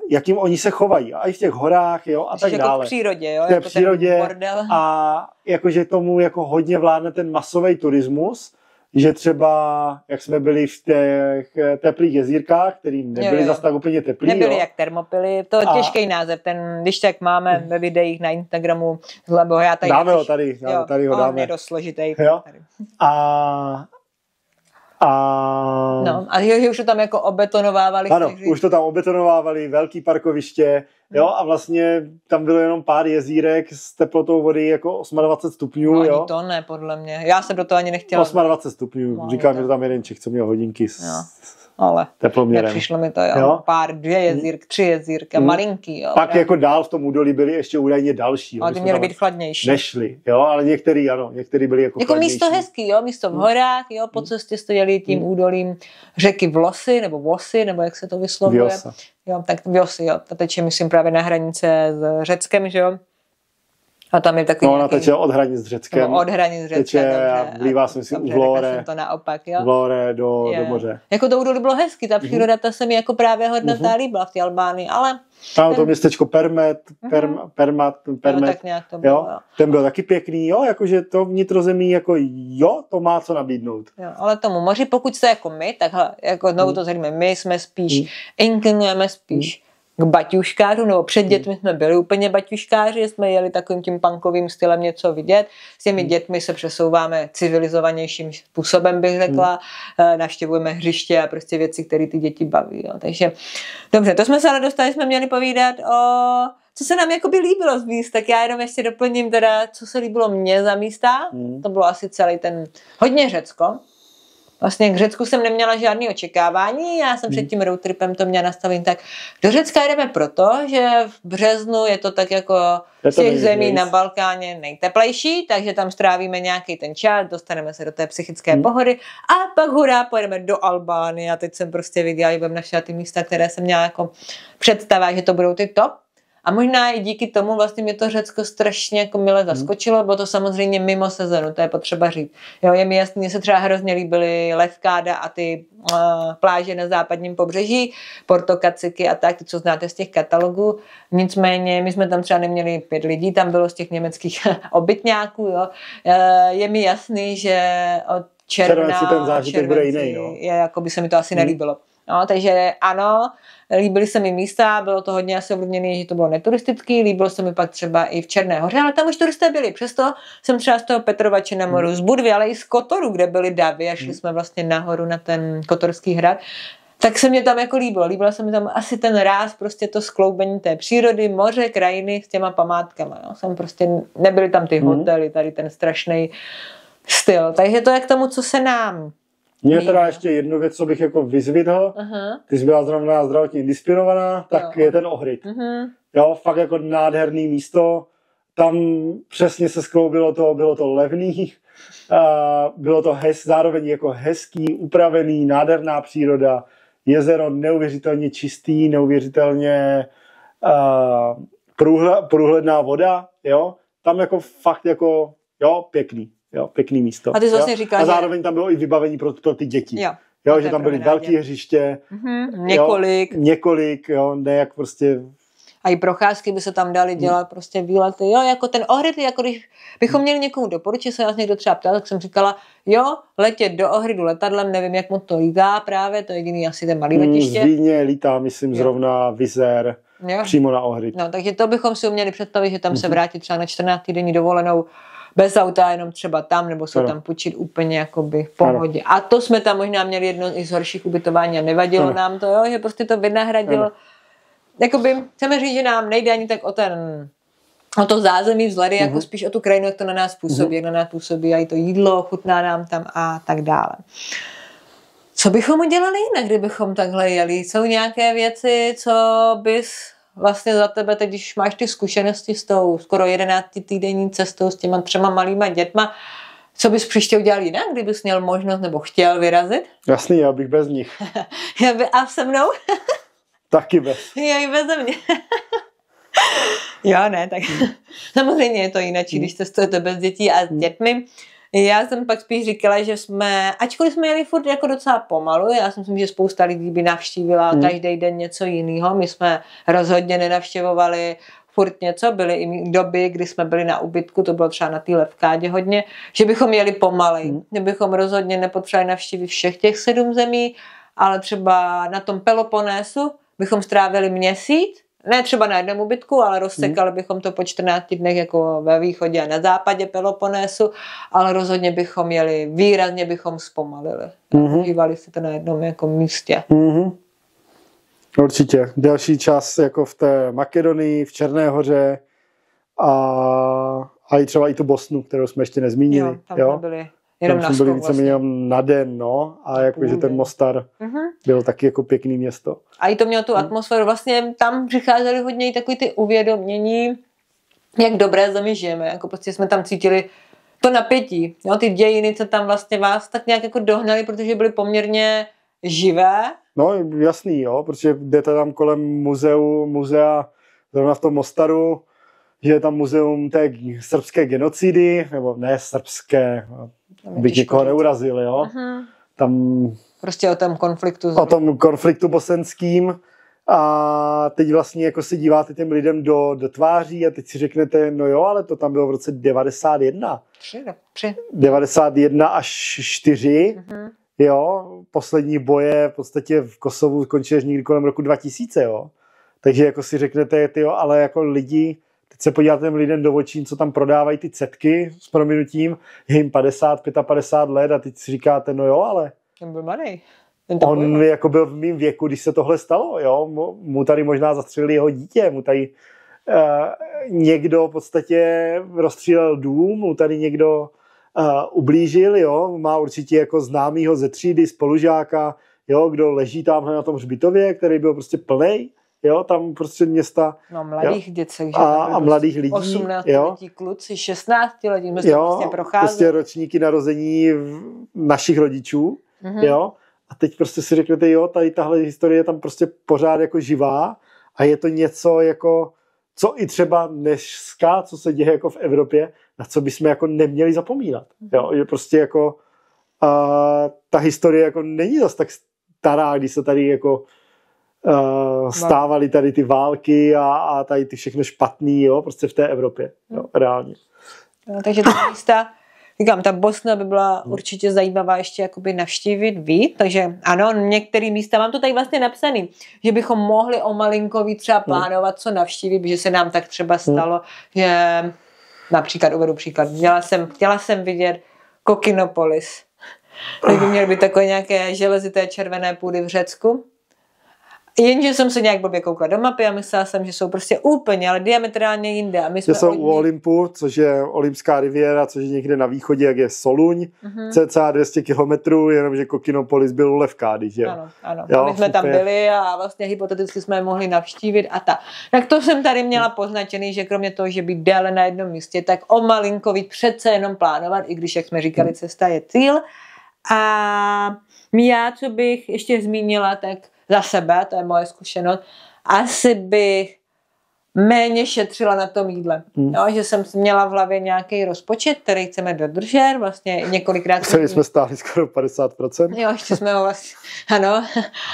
Speaker 1: jakým oni se chovají. A i v těch horách, jo, a tak
Speaker 2: jako
Speaker 1: dále.
Speaker 2: V přírodě, jo.
Speaker 1: V té
Speaker 2: jako
Speaker 1: přírodě a jakože tomu jako hodně vládne ten masový turismus, že třeba, jak jsme byli v těch teplých jezírkách, který nebyly zase tak úplně teplý.
Speaker 2: Nebyly jak Termopily, to je těžký název, ten, když tak máme ve videích na Instagramu, lebo já tady...
Speaker 1: Dáme ho tady, tady ho dáme.
Speaker 2: On je dost složitý.
Speaker 1: Jo?
Speaker 2: No, a že už to tam jako obetonovávali.
Speaker 1: Ano, už to tam obetonovávali, velký parkoviště, jo, a vlastně tam bylo jenom pár jezírek s teplotou vody jako 28 stupňů,
Speaker 2: no,
Speaker 1: jo.
Speaker 2: Ani to ne, podle mě. Já jsem do toho ani nechtěla.
Speaker 1: 28 stupňů, no, říkám, že tam jeden Čech, co měl hodinky s
Speaker 2: ale
Speaker 1: teploměrem.
Speaker 2: Nepřišlo mi to, jo. Pár, 2 jezírky, 3 jezírka, malinký, jo.
Speaker 1: Pak jako dál v tom údolí byly ještě údajně další.
Speaker 2: Ale ty měly být chladnější.
Speaker 1: Nešli, jo, ale některý, ano, některý byli jako chladnější.
Speaker 2: Místo hezký, jo, místo v horách, jo, po cestě jste jeli tím údolím řeky Vlosy, nebo jak se to vyslovuje.
Speaker 1: Vjosa.
Speaker 2: Jo, tak Vjosy, jo, ta teče, myslím, právě na hranice s Řeckem, že jo. A tam je takový...
Speaker 1: No, ona teče od hranic s Řeckem.
Speaker 2: Od hranic s Řeckem,
Speaker 1: teče a vlívá se, myslím, u Vlore.
Speaker 2: To naopak, jo.
Speaker 1: Vlore do moře.
Speaker 2: Jako to údolí bylo hezky, ta příroda, ta se mi jako právě hodnotná líbila v té Albánii, ale...
Speaker 1: Tam to městečko Permet,
Speaker 2: tak nějak to bylo, jo.
Speaker 1: Ten byl taky pěkný, jo, jakože to vnitrozemí, jako jo, to má co nabídnout.
Speaker 2: Jo, ale tomu moři, pokud jste jako my, takhle, jako znovu to zhrneme, my jsme spíš, inklinujeme spíš k baťuškářům, nebo před dětmi jsme byli úplně baťuškáři, jsme jeli takovým tím punkovým stylem něco vidět. S těmi dětmi se přesouváme civilizovanějším způsobem, bych řekla. Navštěvujeme hřiště a prostě věci, které ty děti baví. Jo. Takže dobře, to jsme se ale dostali, jsme měli povídat o... Co se nám jakoby líbilo z míst, tak já jenom ještě doplním teda, co se líbilo mně za místa. To bylo asi celý ten... Hodně Řecko. Vlastně k Řecku jsem neměla žádné očekávání, já jsem před tím roadtripem to měla nastavený tak. Do Řecka jdeme proto, že v březnu je to tak jako z těch zemí na Balkáně nejteplejší, takže tam strávíme nějaký ten čas, dostaneme se do té psychické pohody a pak hurá, pojedeme do Albánie a teď jsem prostě viděla, že budeme navštěvovat ty místa, které jsem měla jako představa, že to budou ty top. A možná i díky tomu vlastně mě to Řecko strašně jako mile zaskočilo, bylo to samozřejmě mimo sezonu, to je potřeba říct. Jo, je mi jasný, že se třeba hrozně líbily Lefkáda a ty pláže na západním pobřeží, Portokaciky a tak, ty, co znáte z těch katalogů. Nicméně my jsme tam třeba neměli 5 lidí, tam bylo z těch německých obytňáků. Jo. Je mi jasný, že od června
Speaker 1: ten zážitek bude jiný. No.
Speaker 2: Jako by se mi to asi nelíbilo. No, takže ano, líbily se mi místa, bylo to hodně asi ovlivněné, že to bylo neturistický, líbilo se mi pak třeba i v Černé Hoře, ale tam už turisté byli, přesto jsem třeba z toho Petrovače na moru, z Budvy, ale i z Kotoru, kde byly davy a šli jsme vlastně nahoru na ten Kotorský hrad, tak se mě tam jako líbilo se mi tam asi ten ráz, prostě to skloubení té přírody, moře, krajiny s těma památkama, jo. Jsem prostě, nebyly tam ty hotely, tady ten strašný styl, takže to je k tomu, co se nám
Speaker 1: Mě teda ještě jednu věc, co bych jako vyzvidl, ty jsi byla zrovna zdravotně inspirovaná, tak je ten Ohrid. Jo, fakt jako nádherný místo, tam přesně se skloubilo to, bylo to levný, bylo to zároveň jako hezký, upravený, nádherná příroda, jezero neuvěřitelně čistý, neuvěřitelně průhledná voda, jo, tam jako fakt jako, jo, pěkný. Jo, pěkný místo.
Speaker 2: A ty jsi vlastně říkal,
Speaker 1: a zároveň tam bylo i vybavení pro ty děti. Jo, že tam byly velké hřiště. Několik, jo, ne jak prostě...
Speaker 2: A i procházky by se tam daly dělat, prostě výlety. Jo, jako ten Ohrid, jako když bychom měli někomu doporučit, se nás někdo třeba ptal, tak jsem říkala, jo, letět do Ohridu letadlem, nevím, jak mu to lítá právě, to je jediný asi ten malý letiště.
Speaker 1: Z Vídně lítá, myslím, zrovna Wizz Air přímo na Ohrid.
Speaker 2: No, takže to bychom si uměli představit, že tam se vrátit třeba na 14 týdenní dovolenou bez auta, jenom třeba tam, nebo se tam půjčit úplně jakoby v pohodě. A to jsme tam možná měli jedno z horších ubytování a nevadilo nám to, jo, že prostě to vynahradilo. Jakoby, chceme říct, že nám nejde ani tak o to zázemí vzhledy, jako spíš o tu krajinu, jak to na nás působí, jak na nás působí a i to jídlo, chutná nám tam a tak dále. Co bychom udělali jinak, kdybychom takhle jeli? Jsou nějaké věci, co bys vlastně za tebe, teď když máš ty zkušenosti s tou skoro 11 týdenní cestou s těma 3 malýma dětma, co bys příště udělal jinak, kdybys měl možnost nebo chtěl vyrazit?
Speaker 1: Jasný, já bych bez nich.
Speaker 2: A se mnou?
Speaker 1: Taky bez.
Speaker 2: Já i beze mě. Jo, ne, tak samozřejmě je to jinak, když cestujete bez dětí a s dětmi. Já jsem pak spíš říkala, že ačkoliv jsme jeli furt jako docela pomalu, já si myslím, že spousta lidí by navštívila každý den něco jiného. My jsme rozhodně nenavštěvovali furt něco, byly i doby, kdy jsme byli na ubytku, to bylo třeba na té Levkádě hodně, že bychom jeli pomalej. Bychom rozhodně nepotřebovali navštívit všech těch 7 zemí, ale třeba na tom Peloponésu bychom strávili měsíc, ne třeba na jednom ubytku, ale rozsekali bychom to po 14 dnech jako ve východě a na západě Peloponésu, ale rozhodně bychom jeli, výrazně bychom zpomalili. Užívali si to na jednom jako místě.
Speaker 1: Určitě. Další čas jako v té Makedonii, v Černé hoře a i třeba i tu Bosnu, kterou jsme ještě nezmínili.
Speaker 2: Jo, tam jsme byli jenom
Speaker 1: tam jsme byli víceméně na den, no, a jakože ten Mostar byl taky jako pěkný město.
Speaker 2: A i to mělo tu atmosféru, vlastně tam přicházely hodně i takový ty uvědomění, jak dobré zemi žijeme, jako prostě jsme tam cítili to napětí, jo, ty dějiny, co tam vlastně vás tak nějak jako dohnali, protože byly poměrně živé.
Speaker 1: No jasný, jo, protože jdete tam kolem muzea, zrovna v tom Mostaru, že je tam muzeum té srbské genocidy, nebo ne srbské, bych někoho neurazil, jo. Tam
Speaker 2: prostě o tom konfliktu.
Speaker 1: O tom konfliktu bosenským a teď vlastně jako se díváte těm lidem do tváří a teď si řeknete, no jo, ale to tam bylo v roce 91. 91 až 4, jo, poslední boje v podstatě v Kosovu končily někdy kolem roku 2000, jo. Takže jako si řeknete, tyjo, ale jako lidi, teď se podíváte těm lidem do očí, co tam prodávají ty cetky s prominutím, je jim 50, 55 let a teď si říkáte, no jo, ale
Speaker 2: ten byl mladý.
Speaker 1: On jako byl v mým věku, když se tohle stalo, jo, mu tady možná zastřelili jeho dítě, mu tady někdo v podstatě rozstřílel dům, mu tady někdo ublížil, jo, má určitě jako známýho ze třídy, spolužáka, jo, kdo leží tamhle na tom hřbitově, který byl prostě plnej, jo, tam prostřed města.
Speaker 2: No, mladých děcek, že?
Speaker 1: A mladých lidí,
Speaker 2: 18 letí kluci, 16 letí, my jsme prostě procházeli.
Speaker 1: Prostě ročníky narození našich rodičů, jo. A teď prostě si řeknete, jo, tady tahle historie je tam prostě pořád jako živá a je to něco jako, co i třeba dneska, co se děje jako v Evropě, na co bychom jako neměli zapomínat. Jo, že prostě jako ta historie jako není zas tak stará, když se tady jako stávaly tady ty války a tady ty všechno špatný, jo, prostě v té Evropě, jo, reálně.
Speaker 2: No, takže ta místa, říkám, ta Bosna by byla určitě zajímavá ještě jakoby navštívit víc, takže ano, některé místa, mám to tady vlastně napsaný, že bychom mohli o malinko víc třeba plánovat, co navštívit, že se nám tak třeba stalo, že například uvedu příklad, chtěla jsem vidět Kokinopolis, tak by měly být takové nějaké železité červené půdy v Řecku. Jenže jsem se nějak blbě koukla do mapy a myslela jsem, že jsou prostě úplně, ale diametrálně jinde. A my jsme
Speaker 1: jsou u Olympu, což je Olympská riviera, což je někde na východě, jak je Soluň, cca 200 kilometrů, jenomže Kokinopolis byl u Levkády, že jo?
Speaker 2: Ano. Jo, my jsme tam byli a vlastně hypoteticky jsme je mohli navštívit a tak. Tak to jsem tady měla poznačený, že kromě toho, že být déle na jednom místě, tak o malinko víc přece jenom plánovat, i když, jak jsme říkali, cesta je cíl. A já, co bych ještě zmínila, tak za sebe, to je moje zkušenost, asi bych méně šetřila na tom jídle. Jo, že jsem měla v hlavě nějaký rozpočet, který chceme dodržet, vlastně několikrát.
Speaker 1: Jsme stáli skoro 50%.
Speaker 2: Jo, ještě jsme ho vlastně, ano.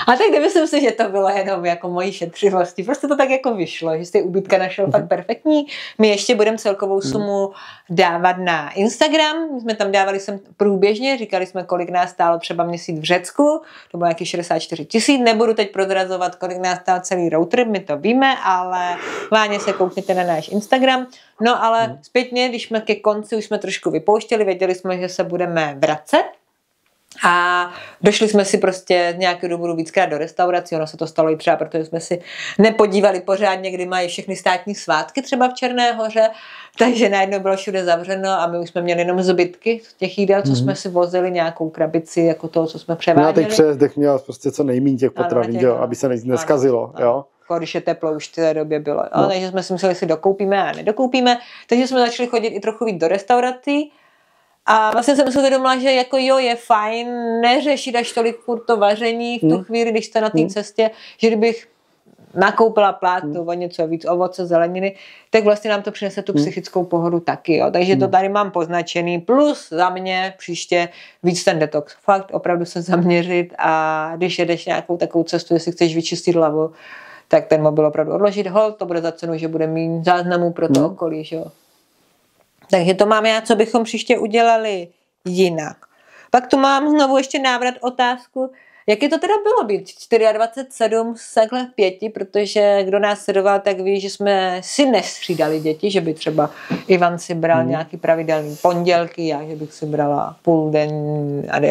Speaker 2: A tak nemyslím si, že to bylo jenom jako mojí šetřivosti. Prostě to tak jako vyšlo, že jsi úbytka našel fakt perfektní. My ještě budeme celkovou sumu dávat na Instagram. My jsme tam dávali sem průběžně, říkali jsme, kolik nás stálo třeba měsíc v Řecku. To bylo nějaký 64 000. Nebudu teď prozrazovat, kolik nás stál celý road trip, my to víme, ale vážně se koukněte na náš Instagram. No ale zpětně, když jsme ke konci už jsme trošku vypouštěli, věděli jsme, že se budeme vracet a došli jsme si prostě nějakou dobu víckrát do restaurací, ono se to stalo i třeba, protože jsme si nepodívali pořádně, kdy mají všechny státní svátky třeba v Černé Hoře, takže najednou bylo všude zavřeno a my už jsme měli jenom zbytky těch jídel, co jsme si vozili, nějakou krabici, jako toho, co jsme převáděli.
Speaker 1: Na těch přejezdech měl prostě co nejméně těch potravin, aby se neskazilo. Jo?
Speaker 2: Když je teplo, už v té době bylo. No. Takže jsme si mysleli, že si dokoupíme a nedokoupíme. Takže jsme začali chodit i trochu víc do restaurací. A vlastně jsem si uvědomila, že jako jo, je fajn neřešit až tolik furt to vaření v tu chvíli, když jste na té cestě, že kdybych nakoupila plátu o něco víc ovoce, zeleniny, tak vlastně nám to přinese tu psychickou pohodu taky. Jo. Takže to tady mám poznačený. Plus za mě příště víc ten detox. Fakt opravdu se zaměřit a když jedeš nějakou takovou cestu, jestli chceš vyčistit hlavu, tak ten mobil opravdu odložit. Hol, to bude za cenu, že bude mít záznamů pro to okolí. Že jo. Takže to mám já, co bychom příště udělali jinak. Pak tu mám znovu ještě návrat otázku, jak je to teda bylo být 24/7 z takhle 5, protože kdo nás sledoval, tak ví, že jsme si nestřídali děti, že by třeba Ivan si bral nějaký pravidelný pondělky, já že bych si brala půl den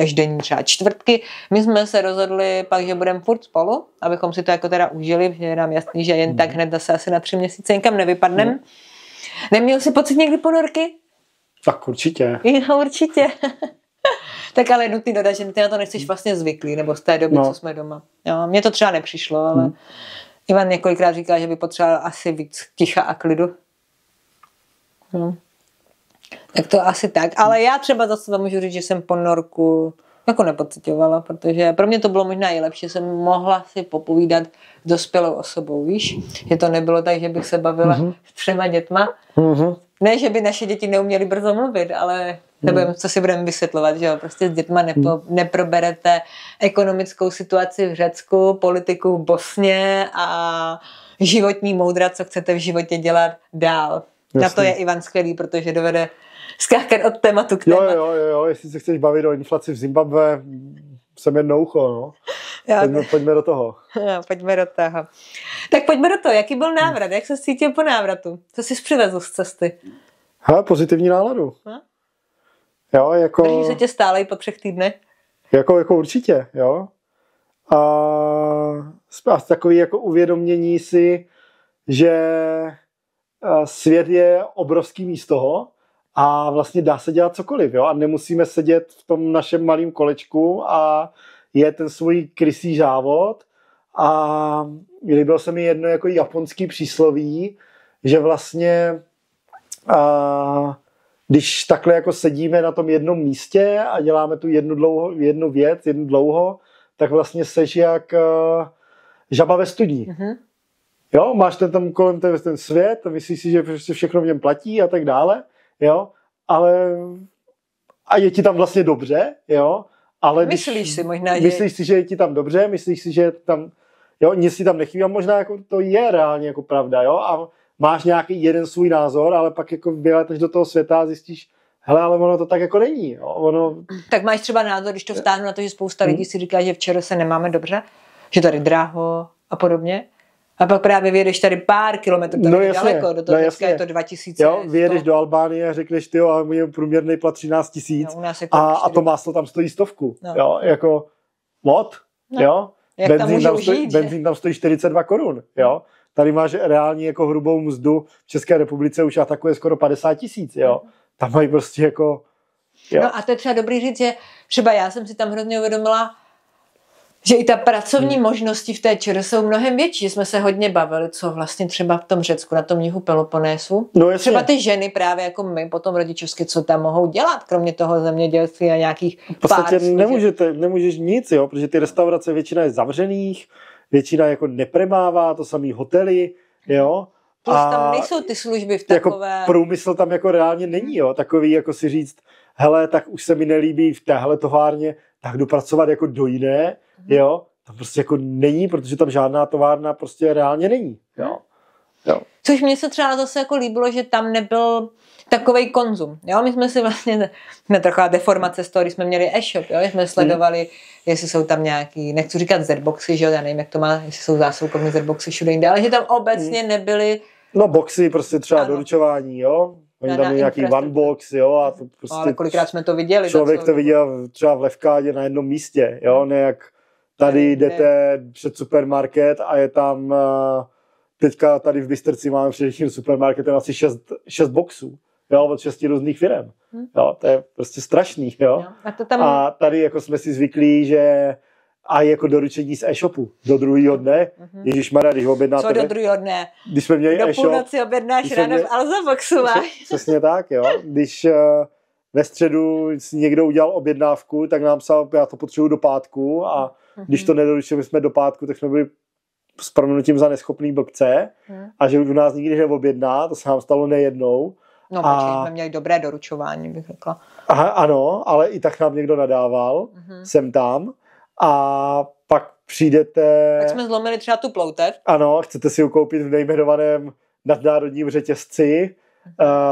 Speaker 2: až denní třeba čtvrtky. My jsme se rozhodli pak, že budeme furt spolu, abychom si to jako teda užili, že je nám jasný, že jen tak hned zase asi na 3 měsíce nikam nevypadneme. Neměl jsi pocit někdy ponorky?
Speaker 1: Tak určitě.
Speaker 2: Jo, určitě. Tak ale nutný dodat, že ty na to nejsi vlastně zvyklý, nebo z té doby, co jsme doma. Jo, mně to třeba nepřišlo, ale Ivan několikrát říká, že by potřeboval asi víc ticha a klidu. No. Tak to asi tak. Ale já třeba zase můžu říct, že jsem ponorku jako nepocitovala, protože pro mě to bylo možná i lepší, že jsem mohla si popovídat s dospělou osobou, víš? Že to nebylo tak, že bych se bavila s 3 dětma. Ne, že by naše děti neuměly brzo mluvit, ale nebudem, co si budeme vysvětlovat, že jo? Prostě s dětma neproberete ekonomickou situaci v Řecku, politiku v Bosně a životní moudra, co chcete v životě dělat dál. Jasně. Na to je Ivan skvělý, protože dovede skákat od tématu k tématu.
Speaker 1: Jo, jestli se chceš bavit o inflaci v Zimbabwe, jsem jedno ucho, no. Pojďme do toho.
Speaker 2: Jo, pojďme do toho. Tak pojďme do toho. Jaký byl návrat? Jak se cítil po návratu? Co jsi přivezl z cesty?
Speaker 1: Pozitivní náladu. Jo, jako...
Speaker 2: Drží se tě stále i po 3 týdnech?
Speaker 1: Jako určitě, jo. A takový jako uvědomění si, že svět je obrovský místo a vlastně dá se dělat cokoliv, jo. A nemusíme sedět v tom našem malém kolečku a je ten svůj krysý závod. A líbilo se mi jedno jako japonský přísloví, že vlastně když takhle jako sedíme na tom jednom místě a děláme tu jednu věc dlouho, tak vlastně seš jak žaba ve studni. Jo, máš tam kolem tebe ten svět a myslíš si, že prostě všechno v něm platí a tak dále, jo, ale a je ti tam vlastně dobře, jo, ale
Speaker 2: myslíš si možná, že...
Speaker 1: Myslíš si, že je ti tam dobře, myslíš si, že tam, jo, nic si tam nechybí a možná jako to je reálně jako pravda, jo, a máš nějaký jeden svůj názor, ale pak jako vyleteš do toho světa a zjistíš, hele, ale ono to tak jako není, jo,
Speaker 2: Tak máš třeba názor, když to vztáhnu na to, že spousta lidí si říká, že včera se nemáme dobře, že tady draho a podobně. A pak právě vyjedeš tady pár kilometrů daleko, do toho je to 2000.
Speaker 1: Jo, vyjedeš do Albánie a řekneš, tyjo, ale můj průměrný plat 13 000 a to máslo tam stojí 100. Jo, jako, what? Jo? Benzín tam stojí 42 korun, jo? Tady máš reálně jako hrubou mzdu v České republice už atakuje skoro 50 000, jo? Tam mají prostě jako... Jo.
Speaker 2: No a to je třeba dobrý říct, že třeba já jsem si tam hrozně uvědomila, že i ta pracovní možnosti v té ČR jsou mnohem větší, že jsme se hodně bavili, co vlastně třeba v tom Řecku, na tom jihu Peloponésu.
Speaker 1: No
Speaker 2: třeba ty ženy právě jako my, potom rodičovsky, co tam mohou dělat, kromě toho zemědělství a nějakých
Speaker 1: v podstatě nemůžeš nic, jo, protože ty restaurace většina je zavřených, většina jako nepremává, to samý hotely, jo,
Speaker 2: Plus tam nejsou ty služby v takové...
Speaker 1: Jako průmysl tam jako reálně není, jo. Takový jako si říct, hele, tak už se mi nelíbí v téhle továrně, tak jdu pracovat jako do jiné, jo. Tam prostě jako není, protože tam žádná továrna prostě reálně není, jo. Jo.
Speaker 2: Což mně se třeba zase jako líbilo, že tam nebyl takovej konzum. Jo? My jsme si vlastně, taková deformace z toho, když jsme měli e-shop, jo? Jsme sledovali, jestli jsou tam nějaký, nechci říkat Z-boxy, že jo? Já nevím, jak to má, jestli jsou zásilkovní Z-boxy všude jinde, ale že tam obecně nebyly...
Speaker 1: No boxy, prostě třeba doručování, jo? Oni tam nějaký one box, jo? A to prostě
Speaker 2: ale kolikrát jsme to viděli.
Speaker 1: Člověk to viděl třeba v Levkádě na jednom místě, jo? Ne jak tady jdete před supermarket a je tam... Teďka tady v Bystrci máme především supermarketem asi 6 boxů, jo, od 6 různých firem. Jo, to je prostě strašný, jo. A tady jako jsme si zvyklí, že a jako doručení z e-shopu do druhého dne, ježišmarja, když objednáte...
Speaker 2: Co do druhého dne?
Speaker 1: Když jsme měli e-shop...
Speaker 2: Do půlnoci objednáš ráno v Alza Boxu,
Speaker 1: přesně tak, jo. Když ve středu si někdo udělal objednávku, tak nám psal, já to potřebuji do pátku a když to nedoručili jsme do pátku, tak jsme byli s proměnutím za neschopný blbce a že u nás nikdy neobjedná, to se nám stalo nejednou.
Speaker 2: No, protože jsme měli dobré doručování, bych řekla.
Speaker 1: Aha, ano, ale i tak nám někdo nadával, sem tam a pak přijdete...
Speaker 2: Tak jsme zlomili třeba tu ploutev.
Speaker 1: Ano, chcete si ji koupit v nejmenovaném nadnárodním řetězci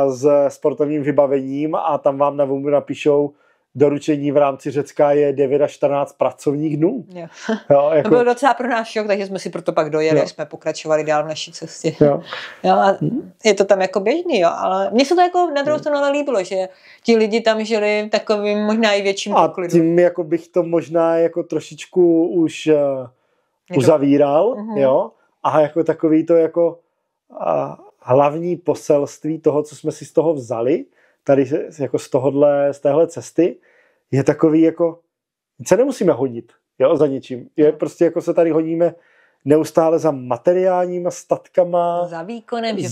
Speaker 1: s sportovním vybavením a tam vám na Vumbu napíšou, doručení v rámci Řecka je 9 až 14 pracovních dnů. Jo, jako...
Speaker 2: To byl docela pro nás šok, takže jsme si proto pak dojeli, jsme pokračovali dál v naší cestě.
Speaker 1: Jo.
Speaker 2: Jo, a je to tam jako běžný, jo, ale mně se to jako na druhou stranu líbilo, že ti lidi tam žili takovým možná i větším poklidu.
Speaker 1: A tím jako bych to možná jako trošičku už uzavíral, jo, a jako takový to jako hlavní poselství toho, co jsme si z toho vzali, tady jako z téhle cesty, je takový jako, se nemusíme hodit, jo, za ničím. Je prostě jako se tady hodíme neustále za materiálníma statkama.
Speaker 2: Za výkonem, že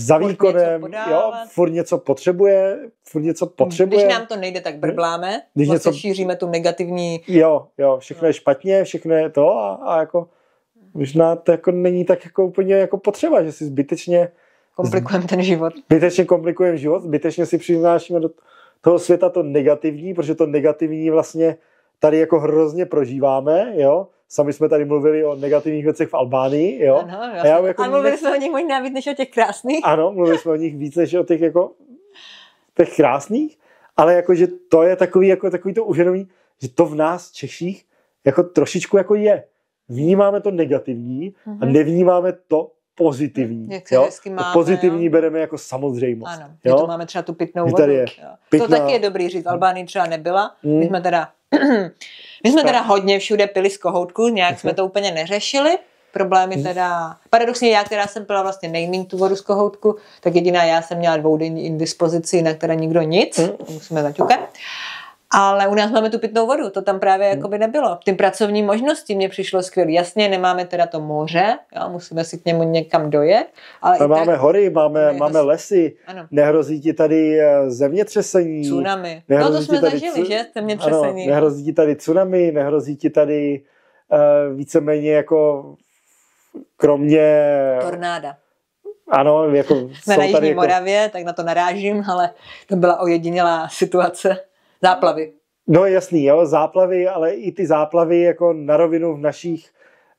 Speaker 1: furt něco potřebuje.
Speaker 2: Když nám to nejde, tak brbláme, vlastně šíříme tu negativní...
Speaker 1: Jo, všechno je špatně, všechno je to a jako možná to jako není tak jako úplně jako potřeba, že si zbytečně
Speaker 2: komplikujeme ten život.
Speaker 1: Zbytečně komplikujeme život, zbytečně si přinášíme do toho světa to negativní, protože to negativní vlastně tady jako hrozně prožíváme, jo. Sami jsme tady mluvili o negativních věcech v Albánii, jo.
Speaker 2: Ano, a mluvili jsme o nich možná víc než o těch krásných.
Speaker 1: Ano, mluvili jsme o nich víc než o těch jako těch krásných, ale jakože to je takový to uvědomí, že to v nás Češích jako trošičku jako je. Vnímáme to negativní a nevnímáme to pozitivní. Jo?
Speaker 2: Máme,
Speaker 1: pozitivní
Speaker 2: jo?
Speaker 1: bereme jako samozřejmost.
Speaker 2: Ano, jo? To máme třeba tu pitnou vodu. To taky je dobrý říct. V Albánii třeba nebyla. My jsme teda hodně všude pili z kohoutku, nějak jsme to úplně neřešili. Problémy teda, paradoxně já, která jsem pila vlastně nejméně tu vodu z kohoutku, tak jediná já jsem měla dvoudenní indispozici, na které nikdo nic, musíme zaťukat. Ale u nás máme tu pitnou vodu, to tam právě jakoby nebylo. Ty pracovní možnosti mě přišlo skvělé. Jasně, nemáme teda to moře, jo, musíme si k němu někam dojet. Ale
Speaker 1: máme hory, máme lesy,
Speaker 2: ano.
Speaker 1: Nehrozí ti tady zemětřesení.
Speaker 2: Tsunami. No to jsme zažili, že? Zemětřesení.
Speaker 1: Ano, nehrozí ti tady tsunami, nehrozí ti tady víceméně jako kromě...
Speaker 2: Tornáda.
Speaker 1: Ano, jako
Speaker 2: jsme na Jižní Moravě, tak na to narážím, ale to byla ojedinělá situace. Záplavy.
Speaker 1: No jasný, jo, záplavy, ale i ty záplavy jako na rovinu v našich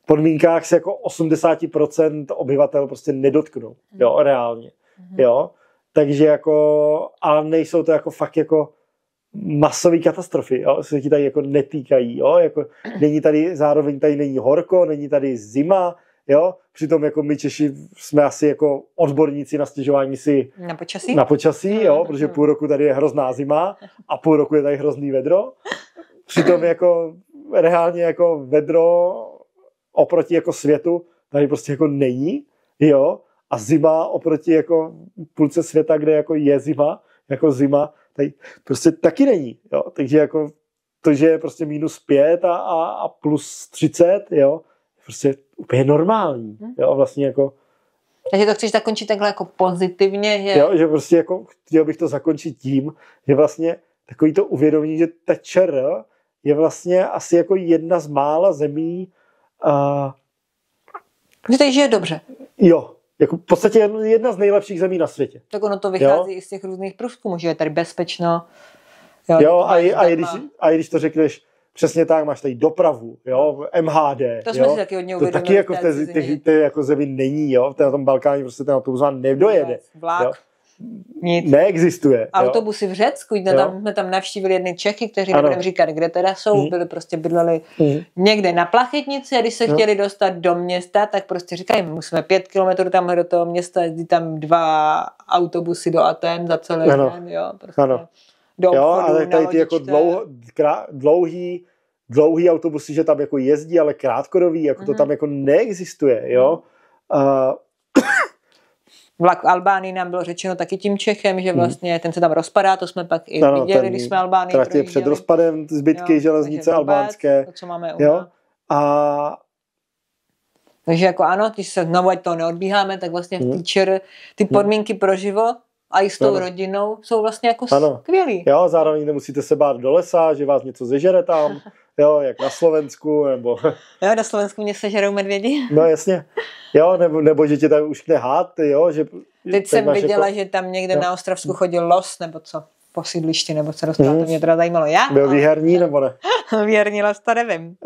Speaker 1: podmínkách se jako 80% obyvatel prostě nedotknou, jo, reálně, jo. Takže jako, ale nejsou to jako fakt jako masové katastrofy, jo, se ti tady jako netýkají, jo, jako není tady, zároveň tady není horko, není tady zima, jo, přitom jako my Češi jsme asi jako odborníci na stěžování si na počasí, jo, protože půl roku tady je hrozná zima a půl roku je tady hrozný vedro. Přitom jako reálně jako vedro oproti jako světu tady prostě jako není, jo, a zima oproti jako půlce světa, kde jako je zima, jako zima, tady prostě taky není, jo, takže jako to, že je prostě -5 a +30, jo, prostě úplně normální, jo, vlastně jako...
Speaker 2: Takže to chceš zakončit takhle jako pozitivně, že...
Speaker 1: Jo, že prostě jako chtěl bych to zakončit tím, že vlastně takový to uvědomění, že ta ČR je vlastně asi jako jedna z mála zemí...
Speaker 2: Že tady žije dobře.
Speaker 1: Jo, jako v podstatě jedna z nejlepších zemí na světě.
Speaker 2: Tak ono to vychází i z těch různých průzkumů, že je tady bezpečno.
Speaker 1: Jo, a i když to řekneš přesně tak, máš tady dopravu, jo, MHD.
Speaker 2: To jsme si taky hodně uvědomili.
Speaker 1: To taky jako v té jako zemi není, jo, na tom Balkáně prostě ten autobus vám nedojede.
Speaker 2: Vlak.
Speaker 1: Jo.
Speaker 2: Nic.
Speaker 1: Neexistuje.
Speaker 2: Autobusy v Řecku, jsme tam navštívili jedny Čechy, kteří nebudeme říkat, kde teda jsou, bydleli někde na Plachetnici a když se chtěli dostat do města, tak prostě říkají, musíme 5 kilometrů tamhle do toho města, jezdí tam 2 autobusy do Aten za celý den, jo, prostě. Do obchodu,
Speaker 1: ale tady ty jako dlouhý autobusy, že tam jako jezdí, ale krátkodobý, jako to tam jako neexistuje, jo.
Speaker 2: Vlak v Albánii nám bylo řečeno taky tím Čechem, že vlastně ten se tam rozpadá, to jsme pak i viděli, když jsme Albánii
Speaker 1: projížděli. Před rozpadem zbytky železnice albánské.
Speaker 2: To, co máme Takže jako ano, když se znovu, ať to neodbíháme, tak vlastně v ty podmínky pro život a i s tou rodinou jsou vlastně jako skvělý.
Speaker 1: Jo, zároveň nemusíte se bát do lesa, že vás něco zežere tam, jo, jak na Slovensku, nebo...
Speaker 2: Jo, na Slovensku mě sežerou medvědi.
Speaker 1: No jasně, jo, nebo že tě tam už hád, jo, že...
Speaker 2: Teď jsem viděla, že tam někde na Ostravsku chodil los, nebo co, po sídlišti, nebo co dostala, to mě teda zajímalo.
Speaker 1: Byl výherní, nebo ne?
Speaker 2: Výherní los, to nevím.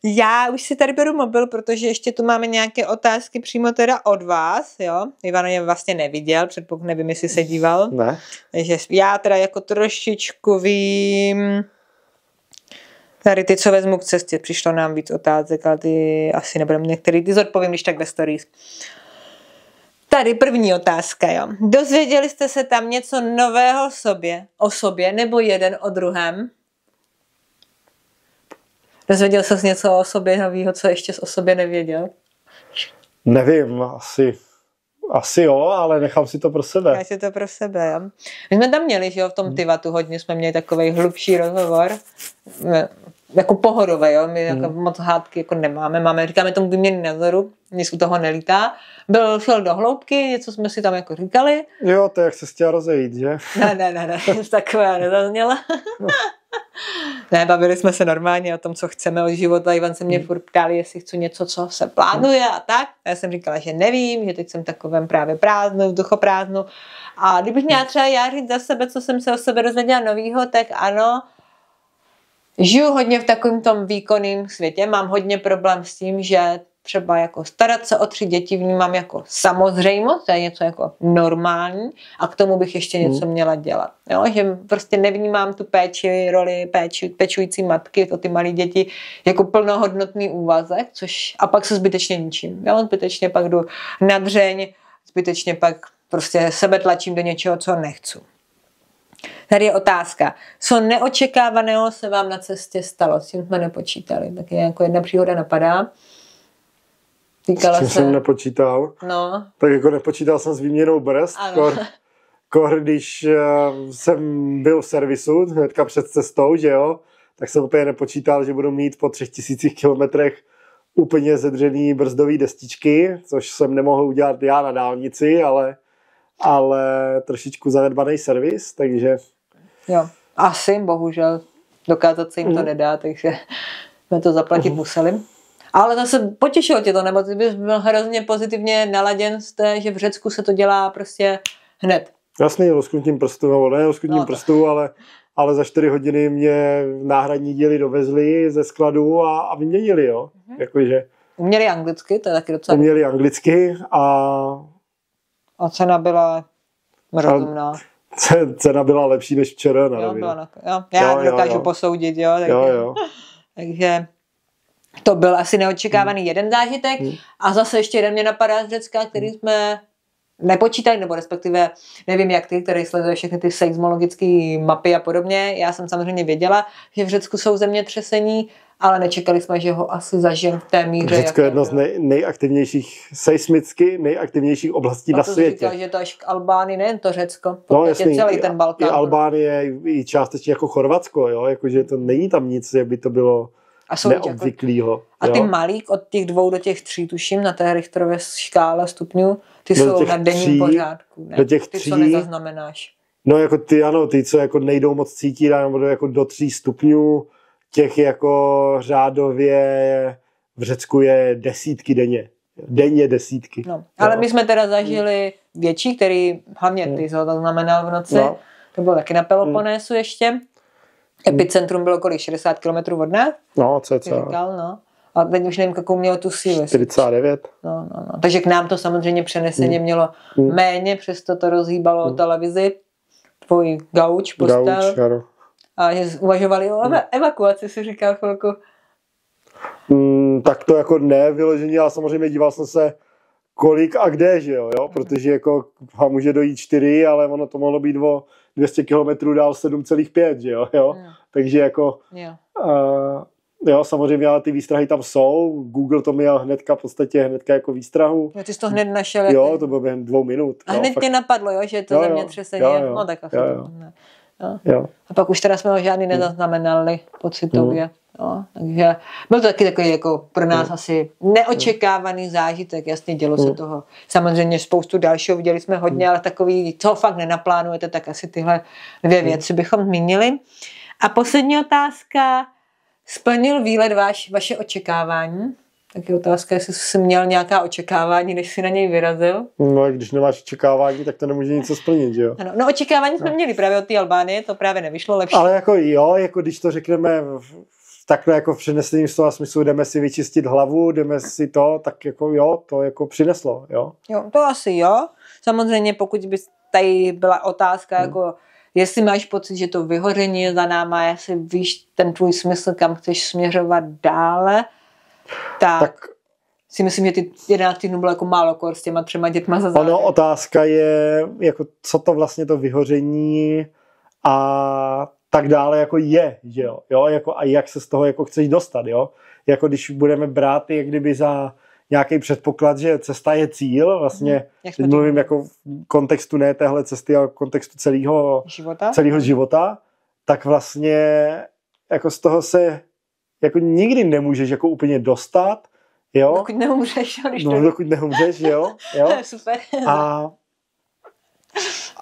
Speaker 2: Já už si tady beru mobil, protože ještě tu máme nějaké otázky přímo teda od vás, jo. Ivan je vlastně neviděl, předpoklad nevím, jestli se díval.
Speaker 1: Ne.
Speaker 2: Takže já teda jako trošičku vím... Tady ty, co vezmu k cestě, přišlo nám víc otázek, ale ty asi nebudeme některý, ty zodpovím, když tak ve stories. Tady první otázka, jo. Dozvěděli jste se tam něco nového o sobě, nebo jeden o druhém? Dozvěděl ses něco o sobě nového, co ještě o sobě nevěděl?
Speaker 1: Nevím, asi jo, ale nechám si to pro sebe.
Speaker 2: Já si to pro sebe, jo. My jsme tam měli, že jo, v tom Tivatu hodně jsme měli takovej hlubší rozhovor, jako pohodové, jo, my jako moc hádky jako nemáme, říkáme tomu výměny názoru, nic u toho nelítá. Šel do hloubky, něco jsme si tam jako říkali.
Speaker 1: Jo, to jak se chtěla rozejít, že?
Speaker 2: Ne, takové nezazněla. Ne, bavili jsme se normálně o tom, co chceme od života. Ivan se mě furt ptal, jestli chci něco, co se plánuje a tak. A já jsem říkala, že nevím, že teď jsem takovém právě prázdnu, vzduchoprázdnu. A kdybych měla třeba já říct za sebe, co jsem se o sebe dozvěděla novýho, tak ano, žiju hodně v takovém tom výkonném světě. Mám hodně problém s tím, že třeba jako starat se o 3 děti vnímám jako samozřejmost, to je něco jako normální a k tomu bych ještě něco měla dělat. Jo? Že prostě nevnímám tu roli pečující matky o ty malé děti jako plnohodnotný úvazek, a pak se zbytečně ničím. Jo? Zbytečně pak jdu na dřeň, zbytečně pak prostě sebe tlačím do něčeho, co nechci. Tady je otázka. Co neočekávaného se vám na cestě stalo? S tím jsme nepočítali. Tak je jako jedna příhoda napadá.
Speaker 1: S čím jsem nepočítal?
Speaker 2: No.
Speaker 1: Tak jako nepočítal jsem s výměnou brzd. Když jsem byl v servisu hnedka před cestou, že jo, tak jsem úplně nepočítal, že budu mít po 3000 kilometrech úplně zedřený brzdový destičky, což jsem nemohl udělat já na dálnici, ale trošičku zanedbaný servis, takže...
Speaker 2: Jo, asi, bohužel, dokázat se jim to nedá, takže jsme to zaplatit museli. Ale zase potěšilo tě to, nebo ty bys byl hrozně pozitivně naladěn z té, že v Řecku se to dělá prostě hned.
Speaker 1: Jasný, rozknutím prstu, nebo ne rozknutím prstu, ale za 4 hodiny mě náhradní díly dovezli ze skladu a vyměnili, jo. Jakože...
Speaker 2: Uměli anglicky, to je taky docela...
Speaker 1: Uměli anglicky
Speaker 2: A cena byla rozumná.
Speaker 1: Cena byla lepší než včera na rovinu.
Speaker 2: Já dokážu posoudit, jo. Takže to byl asi neočekávaný jeden zážitek. A zase ještě jeden mě napadá z Řecka, který jsme nepočítali, nebo respektive nevím jak ty, který sleduje všechny ty seismologické mapy a podobně. Já jsem samozřejmě věděla, že v Řecku jsou zemětřesení, ale nečekali jsme, že ho asi zažijem v té míře.
Speaker 1: Řecko je jedna z nejaktivnějších, seismicky nejaktivnějích oblastí na světě.
Speaker 2: Říkal, že to až k Albánii, nejen to Řecko, jasný, celý ten Balkán.
Speaker 1: I Albánie, i částečně jako Chorvatsko, jo, jakože to není tam nic, jak by to bylo neobvyklýho.
Speaker 2: A ty malík od těch 2 do těch 3, tuším, na té Richterově škále stupňů, ty jsou na denním pořádku, ne?
Speaker 1: Do těch 3,
Speaker 2: ty, co nezaznamenáš.
Speaker 1: No jako ty, co jako nejdou moc cítit, nebo jako do 3 stupňů, těch jako řádově v Řecku je desítky denně. denně desítky.
Speaker 2: No, ale my jsme teda zažili větší, který hlavně ty to znamenal v noci. No. To bylo taky na Peloponésu ještě. Epicentrum bylo kolik? 60 km od nás?
Speaker 1: No, cca.
Speaker 2: Říkal, no. A teď už nevím, jakou mělo tu sílu.
Speaker 1: 49.
Speaker 2: No. Takže k nám to samozřejmě přeneseně mělo méně, přesto to rozhýbalo televizi. Tvůj gauč, postel.
Speaker 1: Gauč,
Speaker 2: a že uvažovali o evakuaci, si říkal chvilku.
Speaker 1: Tak to jako ne vyloženě, ale samozřejmě díval jsem se kolik a kde, že jo, protože jako může dojít 4, ale ono to mohlo být o 200 km dál 7,5, že jo. Takže jako jo, samozřejmě, ale ty výstrahy tam jsou. Google to měl hnedka jako výstrahu.
Speaker 2: Jo, ty jsi to hned našel.
Speaker 1: Jo, to bylo během 2 minut.
Speaker 2: A hned tě napadlo, jo, že je to zemětřesení. No tak asi to ne. Jo. A pak už teda jsme ho žádný nezaznamenali pocitově. No, takže byl to taky takový jako pro nás asi neočekávaný zážitek, jasně dělo se toho. Samozřejmě spoustu dalšího, viděli jsme hodně, ale takový, co fakt nenaplánujete, tak asi tyhle 2 věci bychom zmínili. A poslední otázka, splnil výlet vaše očekávání? Tak je otázka, jestli jsi měl nějaká očekávání, než jsi na něj vyrazil.
Speaker 1: No a když nemáš očekávání, tak to nemůže nic splnit, že jo?
Speaker 2: Ano, no očekávání jsme měli právě od té Albánie, to právě nevyšlo lepší.
Speaker 1: Ale jako jo, jako když to řekneme takhle jako v přeneseném slova smyslu, jdeme si vyčistit hlavu, jdeme si to, tak jako jo, to jako přineslo, jo.
Speaker 2: Jo, to asi jo. Samozřejmě pokud by tady byla otázka, jako jestli máš pocit, že to vyhoření je za náma, jestli víš ten tvůj smysl, kam chceš směřovat dále, tak si myslím, že ty 11 týdnů bylo jako málo kor s těma 3 dětma za zároveň.
Speaker 1: Ono, otázka je, jako co to vlastně to vyhoření a tak dále jako je, že jo, jako a jak se z toho jako chceš dostat, jo. Jako když budeme brát jak kdyby za nějaký předpoklad, že cesta je cíl, vlastně, teď mluvím jako v kontextu ne téhle cesty, ale v kontextu celého života, tak vlastně jako z toho se jako nikdy nemůžeš jako úplně dostat, jo.
Speaker 2: Dokud neumřeš,
Speaker 1: dokud neumřeš, jo.
Speaker 2: Super.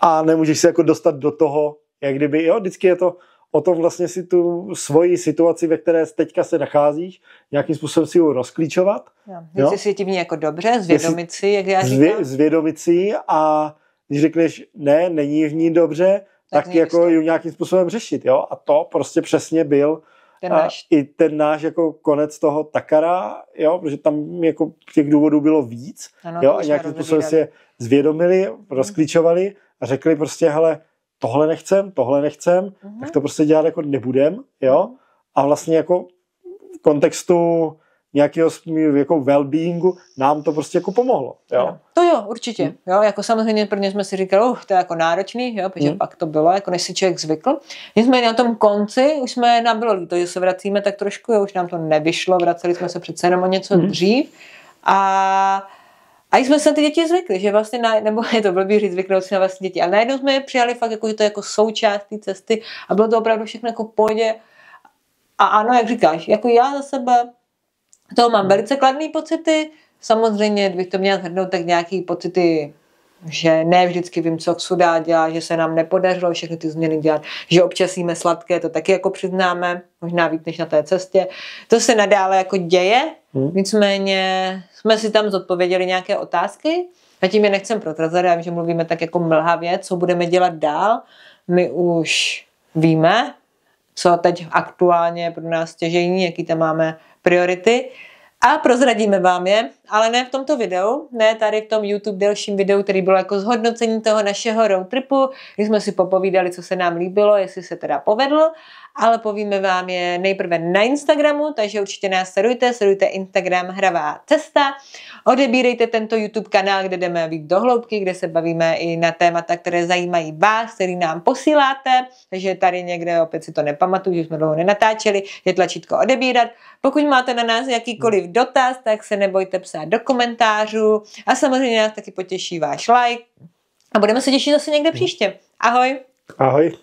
Speaker 1: A nemůžeš se jako dostat do toho, jak kdyby, jo, vždycky je to o tom vlastně si tu svoji situaci, ve které teďka se nacházíš, nějakým způsobem si ji rozklíčovat.
Speaker 2: Jestli si ti v ní jako dobře, zvědomit si, jak já říkám.
Speaker 1: Zvědomit si a když řekneš, ne, není v ní dobře, tak jako ji nějakým způsobem řešit, jo. A to prostě přesně byl ten náš jako konec toho Takara, jo, protože tam jako těch důvodů bylo víc, ano, jo, a nějakým způsobem si je zvědomili, rozklíčovali a řekli prostě, hele, tohle nechcem, tak to prostě dělat jako nebudem, jo, a vlastně jako v kontextu nějakého jako well-beingu nám to prostě jako pomohlo, jo.
Speaker 2: To jo, určitě, jo, jako samozřejmě prvně jsme si říkali, to je jako náročný, jo, protože pak to bylo, jako než si člověk zvykl. Nicméně na tom konci už nám bylo líto, že se vracíme tak trošku, jo, už nám to nevyšlo, vraceli jsme se přece jenom o něco dřív a jsme se na ty děti zvykli, že vlastně, nebo je to blbý říct, zvyknout si na vlastní děti, ale najednou jsme je přijali fakt, jako, že to je jako součást té cesty a bylo to opravdu všechno jako v pohodě. A ano, jak říkáš, jako já za sebe toho mám velice kladné pocity, samozřejmě, kdybych to měla shrnout, tak nějaký pocity, že ne vždycky vím, co Ksuda dělá, že se nám nepodařilo všechny ty změny dělat, že občas jíme sladké, to taky jako přiznáme, možná víc než na té cestě. To se nadále jako děje, nicméně jsme si tam zodpověděli nějaké otázky, zatím je nechcem protrazat, já vím, že mluvíme tak jako mlhavě, co budeme dělat dál, my už víme, co teď aktuálně je pro nás stěžejní, jaký tam máme priority a prozradíme vám je, ale ne v tomto videu, ne tady v tom YouTube delším videu, který bylo jako zhodnocení toho našeho road tripu, kdy jsme si popovídali, co se nám líbilo, jestli se teda povedlo, ale povíme vám je nejprve na Instagramu, takže určitě nás sledujte Instagram Hravá cesta, odebírejte tento YouTube kanál, kde jdeme víc do hloubky, kde se bavíme i na témata, které zajímají vás, který nám posíláte, takže tady někde, opět si to nepamatuju, že jsme dlouho nenatáčeli, je tlačítko odebírat. Pokud máte na nás jakýkoliv dotaz, tak se nebojte psát do komentářů a samozřejmě nás taky potěší váš like a budeme se těšit zase někde příště. Ahoj!
Speaker 1: Ahoj!